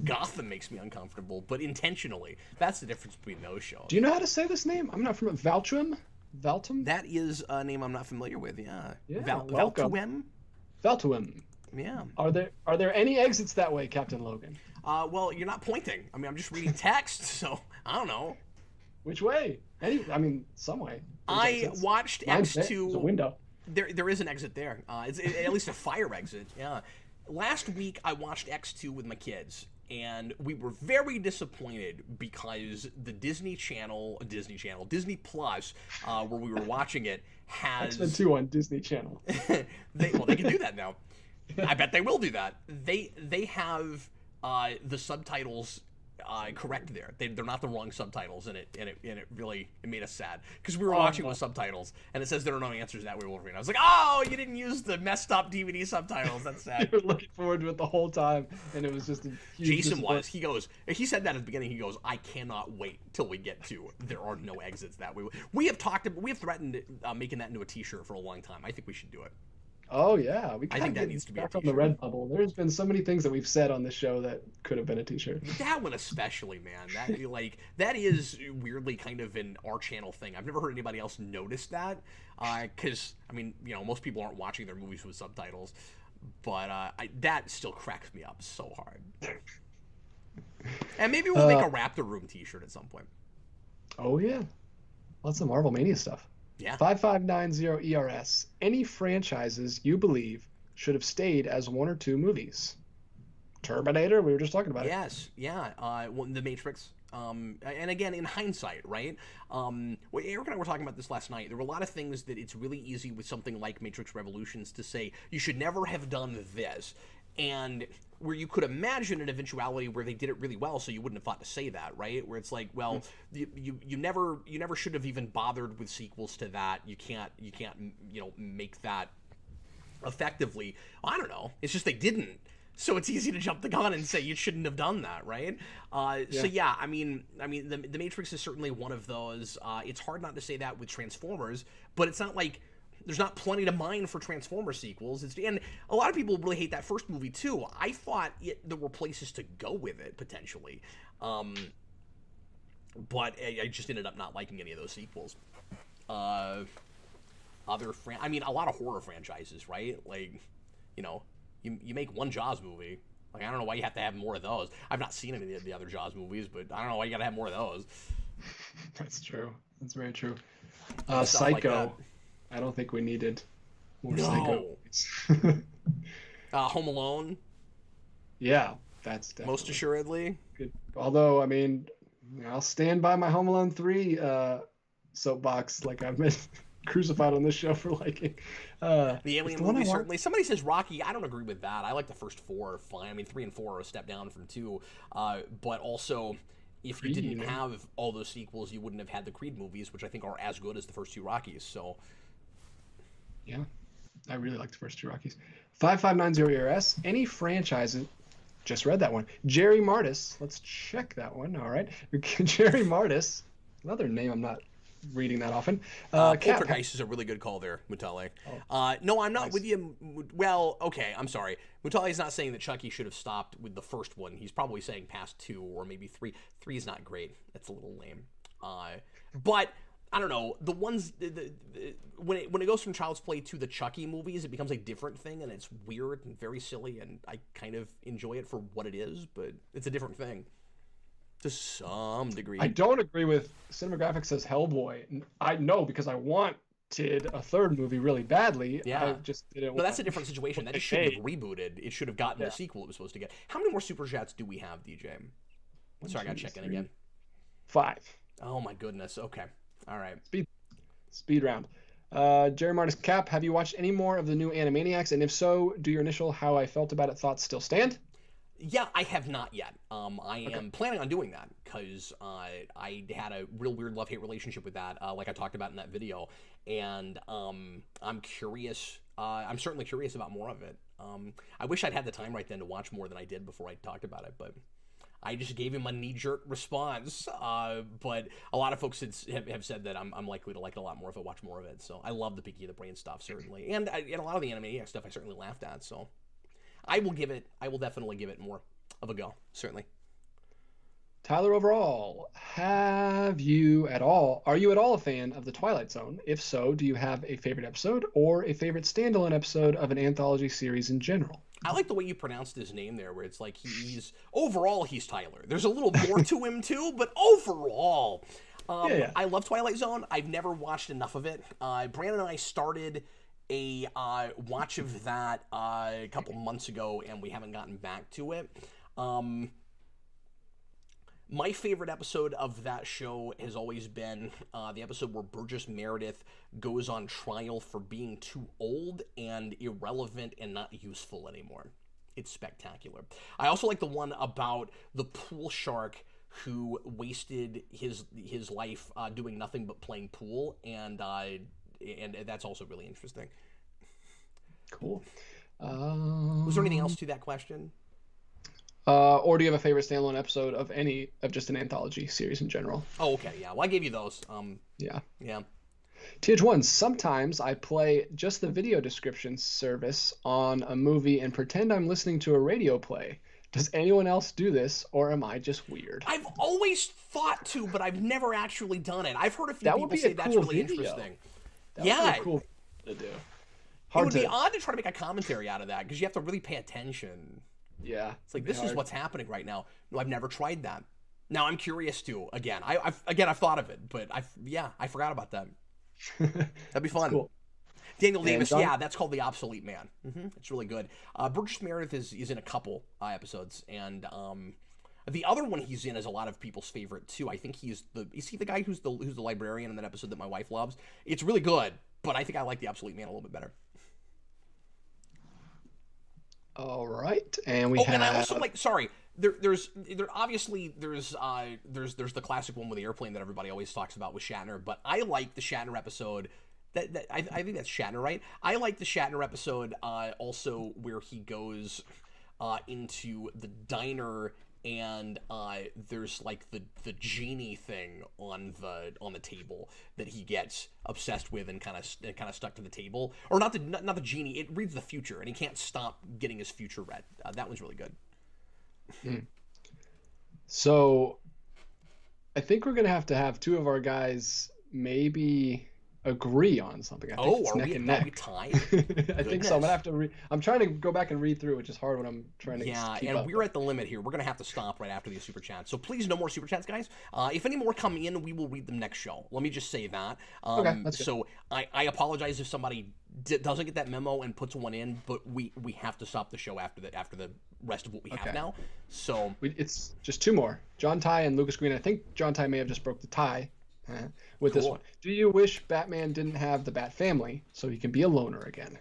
Gotham makes me uncomfortable, but intentionally. That's the difference between those shows. Do you know how to say this name? I'm not from Valtrim? Valtum? That is a name I'm not familiar with, yeah. Valtuem? Valtuem. Yeah. Are there any exits that way, Captain Logan? Well, you're not pointing. I mean, I'm just reading text, so I don't know. Which way? Some way. I watched X2. There's a window. There is an exit there. It's at least a fire exit, yeah. Last week, I watched X2 with my kids, and we were very disappointed because the Disney Plus, where we were watching it, has... X-Men 2 on Disney Channel. They can do that now. I bet they will do that. They have the subtitles correct there. They're not the wrong subtitles, and it really made us sad because we were watching with subtitles, and it says there are no answers that way, Wolverine. I was like, oh, you didn't use the messed up DVD subtitles. That's sad. You were looking forward to it the whole time, and it was just a huge Jason he said that at the beginning. He goes, I cannot wait till we get to there are no exits that way. We have threatened making that into a T-shirt for a long time. I think we should do it. Oh yeah, I think that needs to be back on the Redbubble. There's been so many things that we've said on this show that could have been a T-shirt. That one especially, man. That is weirdly kind of an our channel thing. I've never heard anybody else notice that, because I mean, most people aren't watching their movies with subtitles, but that still cracks me up so hard. And maybe we'll make a Raptor Room T-shirt at some point. Oh yeah, lots of Marvel Mania stuff. Yeah. 5590 ERS. Any franchises you believe should have stayed as one or two movies? Terminator, we were just talking about it. Yes, yeah. The Matrix. And again, in hindsight, right? Eric and I were talking about this last night. There were a lot of things that it's really easy with something like Matrix Revolutions to say, you should never have done this. And where you could imagine an eventuality where they did it really well, so you wouldn't have thought to say that, right? Where it's like, well, you never should have even bothered with sequels to that. You can't make that effectively. I don't know. It's just they didn't. So it's easy to jump the gun and say you shouldn't have done that, right? So yeah, I mean, the Matrix is certainly one of those. It's hard not to say that with Transformers, but it's not like there's not plenty to mine for Transformer sequels. And a lot of people really hate that first movie too. I thought there were places to go with it potentially, but I just ended up not liking any of those sequels. A lot of horror franchises, right? Like, you make one Jaws movie. Like, I don't know why you have to have more of those. I've not seen any of the other Jaws movies, but I don't know why you got to have more of those. That's true. That's very true. Psycho. Like, I don't think we needed more Psycho. Home Alone. Yeah, that's definitely most assuredly good. Although, I mean, I'll stand by my Home Alone 3 soapbox, like I've been crucified on this show for liking. The Alien movie, certainly. Somebody says Rocky. I don't agree with that. I like the first 4 fine. I mean, 3 and 4 are a step down from 2. But also, if you didn't have all those sequels, you wouldn't have had the Creed movies, which I think are as good as the first 2 Rockies. So, yeah, I really like the first 2 Rockies. 5590 ERS. Any franchises? Just read that one. Jerry Martis. Let's check that one. All right. Jerry Martis. Another name I'm not reading that often. Cap, Poltergeist is a really good call there, Mutale. No, I'm not nice. with you. Well, okay, I'm sorry. Mutale's not saying that Chucky should have stopped with the first one. He's probably saying past 2 or maybe 3. 3 is not great. That's a little lame. But I don't know. The ones when it goes from Child's Play to the Chucky movies, it becomes a different thing, and it's weird and very silly, and I kind of enjoy it for what it is, but it's a different thing to some degree. I don't agree with Cinematographic says Hellboy. I know because I wanted a third movie really badly. Yeah. I just didn't. No, that's a different situation. That just shouldn't have rebooted. It should have gotten the sequel it was supposed to get. How many more super chats do we have, DJ? Sorry, I got to check in again. 5. Oh my goodness. Okay. All right. Speed round. Jerry Martin's Cap, have you watched any more of the new Animaniacs? And if so, do your initial how I felt about it thoughts still stand? Yeah, I have not yet. I am planning on doing that because I had a real weird love-hate relationship with that, like I talked about in that video, and I'm curious. I'm certainly curious about more of it. I wish I'd had the time right then to watch more than I did before I talked about it, but I just gave him a knee-jerk response. But a lot of folks have said that I'm likely to like it a lot more if I watch more of it. So I love the Pinky and the Brain stuff, certainly, and a lot of the Animaniacs stuff I certainly laughed at. So I will definitely give it more of a go, certainly. Tyler overall, are you at all a fan of The Twilight Zone? If so, do you have a favorite episode or a favorite standalone episode of an anthology series in general? I like the way you pronounced his name there, where it's like he's Tyler. There's a little more to him too, but overall, I love Twilight Zone. I've never watched enough of it. Brandon and I started a watch of that a couple months ago, and we haven't gotten back to it. My favorite episode of that show has always been the episode where Burgess Meredith goes on trial for being too old and irrelevant and not useful anymore. It's spectacular. I also like the one about the pool shark who wasted his life doing nothing but playing pool, and that's also really interesting. Cool. Was there anything else to that question? Or do you have a favorite standalone episode of just an anthology series in general? Oh, okay, yeah. Well, I gave you those. Yeah. Yeah. TH1, sometimes I play just the video description service on a movie and pretend I'm listening to a radio play. Does anyone else do this, or am I just weird? I've always thought to, but I've never actually done it. I've heard a few That people would be say a that's cool really video. interesting. That would Yeah. be a cool to do. It Hard would to, be odd to try to make a commentary out of that because you have to really pay attention. yeah. It's like, this is what's happening right now. No, I've never tried that. Now I'm curious to. Again, I've thought of it, but I forgot about that. That'd be fun. Cool. Daniel And Davis, John- yeah, that's called The Obsolete Man. It's really good. Burgess Meredith is in a couple episodes, and the other one he's in is a lot of people's favorite too. I think is he the guy who's the librarian in that episode that my wife loves? It's really good, but I think I like The Obsolete Man a little bit better. All right, and we have. And I also like. Sorry, there's obviously there's the classic one with the airplane that everybody always talks about with Shatner, but I like the Shatner episode. I think that's Shatner, right? I like the Shatner episode also where he goes into the diner and there's like the genie thing on the table that he gets obsessed with and kind of stuck to the table, or not the genie. It reads the future and he can't stop getting his future read. That one's really good. So, I think we're gonna have two of our guys maybe agree on something. I think it's neck and neck. Are we tied? I think so. I'm gonna have to. I'm trying to go back and read through, which is hard when I'm trying to. Yeah, keep and up. we're at the limit here. We're gonna have to stop right after these super chats. So please, no more super chats, guys. If any more come in, we will read them next show. Let me just say that. Okay, that's good. So I apologize if somebody doesn't get that memo and puts one in, but we have to stop the show after the rest of what we have now. So it's just two more. John Ty and Lucas Green. I think John Ty may have just broke the tie with this one. Do you wish Batman didn't have the Bat family so he can be a loner again?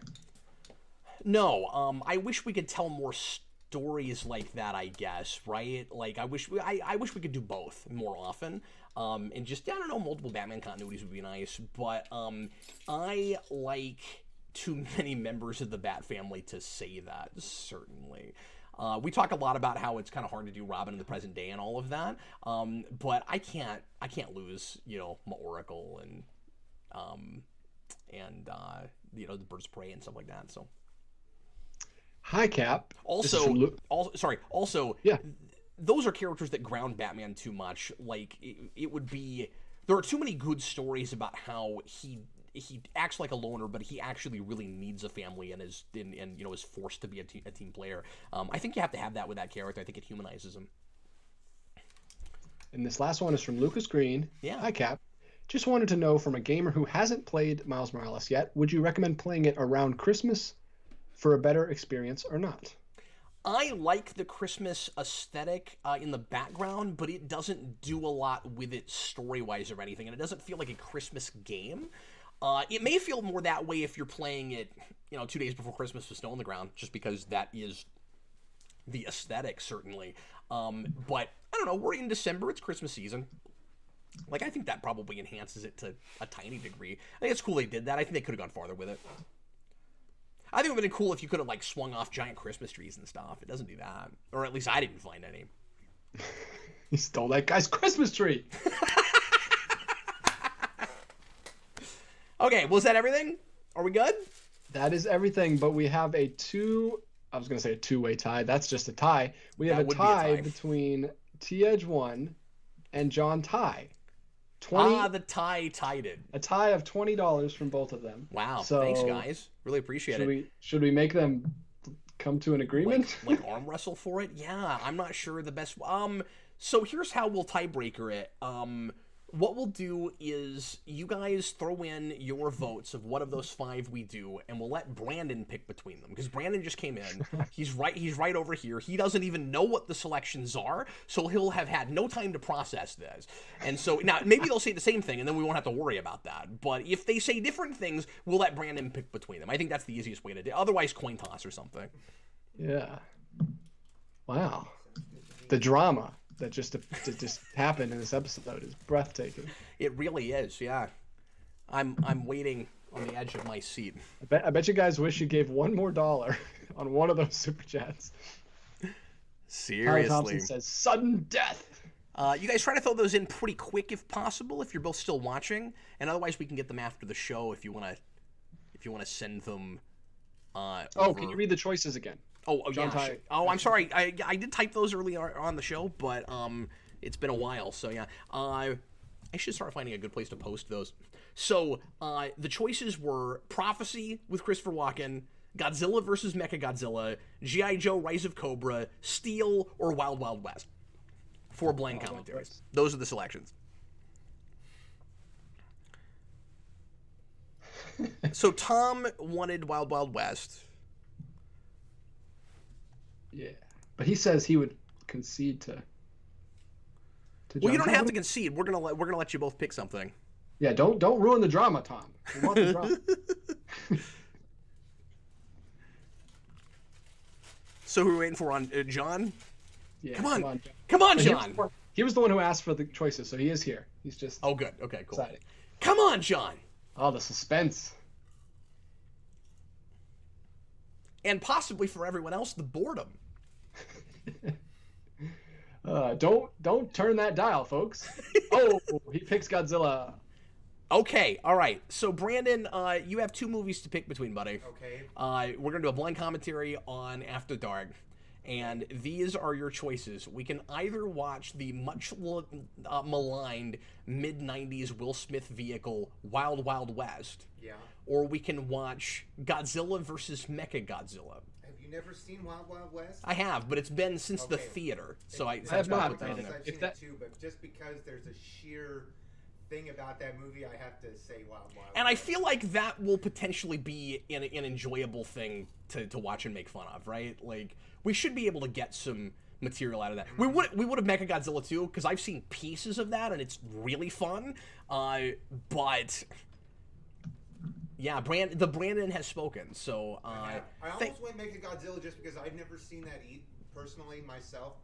No. I wish we could tell more stories like that, I guess, right? Like I wish we could do both more often. And just, I don't know, multiple Batman continuities would be nice, but I like too many members of the Bat family to say that, certainly. We talk a lot about how it's kind of hard to do Robin in the present day and all of that. But I can't lose, my Oracle and the Birds of Prey and stuff like that. So Hi, Cap. Also, Yeah. those are characters that ground Batman too much. Like it would be, there are too many good stories about how he acts like a loner, but he actually really needs a family and is forced to be a team player. I think you have to have that with that character. I think it humanizes him. And this last one is from Lucas Green. Yeah. Hi, Cap. Just wanted to know, from a gamer who hasn't played Miles Morales yet, would you recommend playing it around Christmas for a better experience or not? I like the Christmas aesthetic in the background, but it doesn't do a lot with it story-wise or anything, and it doesn't feel like a Christmas game. It may feel more that way if you're playing it, 2 days before Christmas with snow on the ground, just because that is the aesthetic, certainly. But I don't know, we're in December, it's Christmas season. Like, I think that probably enhances it to a tiny degree. I think it's cool they did that. I think they could have gone farther with it. I think it would have been cool if you could have, like, swung off giant Christmas trees and stuff. It doesn't do that. Or at least I didn't find any. You stole that guy's Christmas tree. Okay, well, is that everything? Are we good? That is everything, but we have a two-way tie. That's just a tie. We have a tie between T-Edge 1 and John Ty. The tie tied it. A tie of $20 from both of them. Wow, so, thanks, guys. Really appreciate it. Should we make them come to an agreement? Like arm wrestle for it? Yeah, I'm not sure the best. So here's how we'll tiebreaker it. What we'll do is you guys throw in your votes of what of those 5 we do, and we'll let Brandon pick between them, because Brandon just came in. He's right over here. He doesn't even know what the selections are, so he'll have had no time to process this. And so now maybe they'll say the same thing, and then we won't have to worry about that. But if they say different things, we'll let Brandon pick between them. I think that's the easiest way to do it. Otherwise, coin toss or something. Yeah. Wow. The drama that just happened in this episode is breathtaking. It really is, yeah. I'm waiting on the edge of my seat. I bet you guys wish you gave $1 more on one of those super chats. Seriously. Tyler Thompson says sudden death. You guys try to throw those in pretty quick if possible, if you're both still watching, and otherwise we can get them after the show if you want to send them. Can you read the choices again? Yeah. I'm sorry. I did type those earlier on the show, but it's been a while, so yeah. I should start finding a good place to post those. So the choices were Prophecy with Christopher Walken, Godzilla vs. Mechagodzilla, G.I. Joe: Rise of Cobra, Steel, or Wild Wild West. 4 blank commentaries. Those are the selections. So Tom wanted Wild Wild West. Yeah, but he says he would concede to well, you don't have to concede. We're gonna let you both pick something. Yeah, don't ruin the drama, Tom. We want the drama. So who are we waiting for on John? Yeah, come on, John. He was the one who asked for the choices, so he is here. He's just good. Okay, cool. Excited. Come on, John. Oh, the suspense. And possibly for everyone else, the boredom. Don't turn that dial, folks. Oh, he picks Godzilla. Okay, all right. So Brandon, you have 2 movies to pick between, buddy. Okay. We're gonna do a blind commentary on After Dark, and these are your choices. We can either watch the much maligned mid-90s Will Smith vehicle Wild Wild West. Yeah. Or we can watch Godzilla vs. Mechagodzilla. Have you never seen Wild Wild West? I have, but it's been since the theater, so I have not. I've seen it too, but just because there's a sheer thing about that movie, I have to say Wild Wild West. And I feel like that will potentially be an enjoyable thing to watch and make fun of, right? Like, we should be able to get some material out of that. We would have Mechagodzilla too, because I've seen pieces of that, and it's really fun. But yeah, Brandon has spoken. So I almost went Mechagodzilla just because I've never seen that personally myself.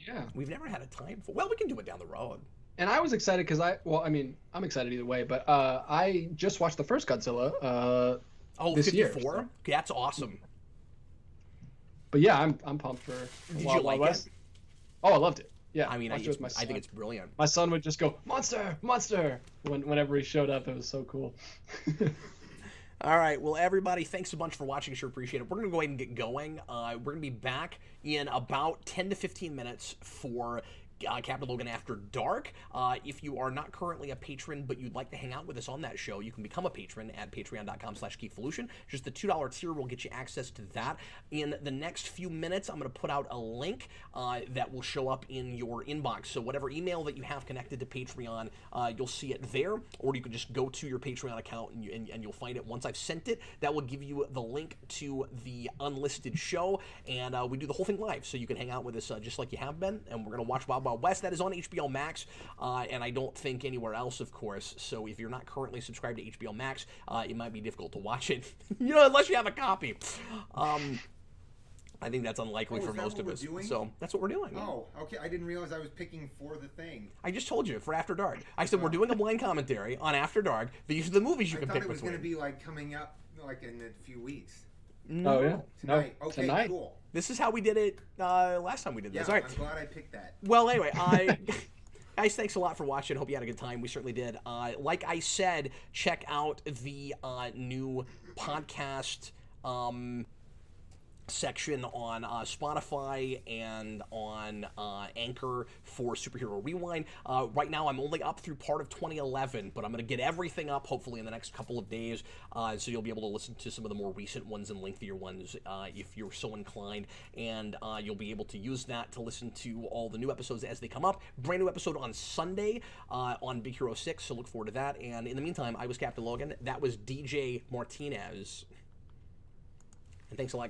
Yeah, we've never had a time for. Well, we can do it down the road. And I was excited because I'm excited either way. But I just watched the first Godzilla. This 54? year, so. That's awesome. But yeah, I'm pumped for Did Wild you Wild like West. it? Oh, I loved it. Yeah, I mean, I watched it with my think son. it's brilliant. My son would just go, "Monster, monster!" Whenever he showed up. It was so cool. All right, well, everybody, thanks a bunch for watching. Sure appreciate it. We're going to go ahead and get going. We're going to be back in about 10 to 15 minutes for Captain Logan After Dark. If you are not currently a patron, but you'd like to hang out with us on that show, you can become a patron at patreon.com/geekvolution. Just the $2 tier will get you access to that. In the next few minutes, I'm going to put out a link that will show up in your inbox. So whatever email that you have connected to Patreon, you'll see it there, or you can just go to your Patreon account and you'll find it. Once I've sent it, that will give you the link to the unlisted show, and we do the whole thing live, so you can hang out with us just like you have been, and we're going to watch Wild Wild West. That is on HBO Max, and I don't think anywhere else, of course. So if you're not currently subscribed to HBO Max, it might be difficult to watch it, unless you have a copy. I think that's unlikely for most of us. So that's what we're doing. Oh, okay. I didn't realize I was picking for the thing. I just told you for After Dark. I said we're doing a blind commentary on After Dark. These are the movies you can pick between. I thought it was going to be like coming up like in a few weeks. No. Oh yeah, Tonight. No, Okay, tonight. cool. This is how we did it last time we did this. Yeah, All right. I'm glad I picked that. Well, anyway, guys, thanks a lot for watching. Hope you had a good time. We certainly did. Like I said, check out the new podcast section on Spotify and on Anchor for Superhero Rewind. Right now, I'm only up through part of 2011, but I'm going to get everything up hopefully in the next couple of days, so you'll be able to listen to some of the more recent ones and lengthier ones if you're so inclined, and you'll be able to use that to listen to all the new episodes as they come up. Brand new episode on Sunday on Big Hero 6, so look forward to that. And in the meantime, I was Captain Logan. That was DJ Martinez. And thanks a lot, guys.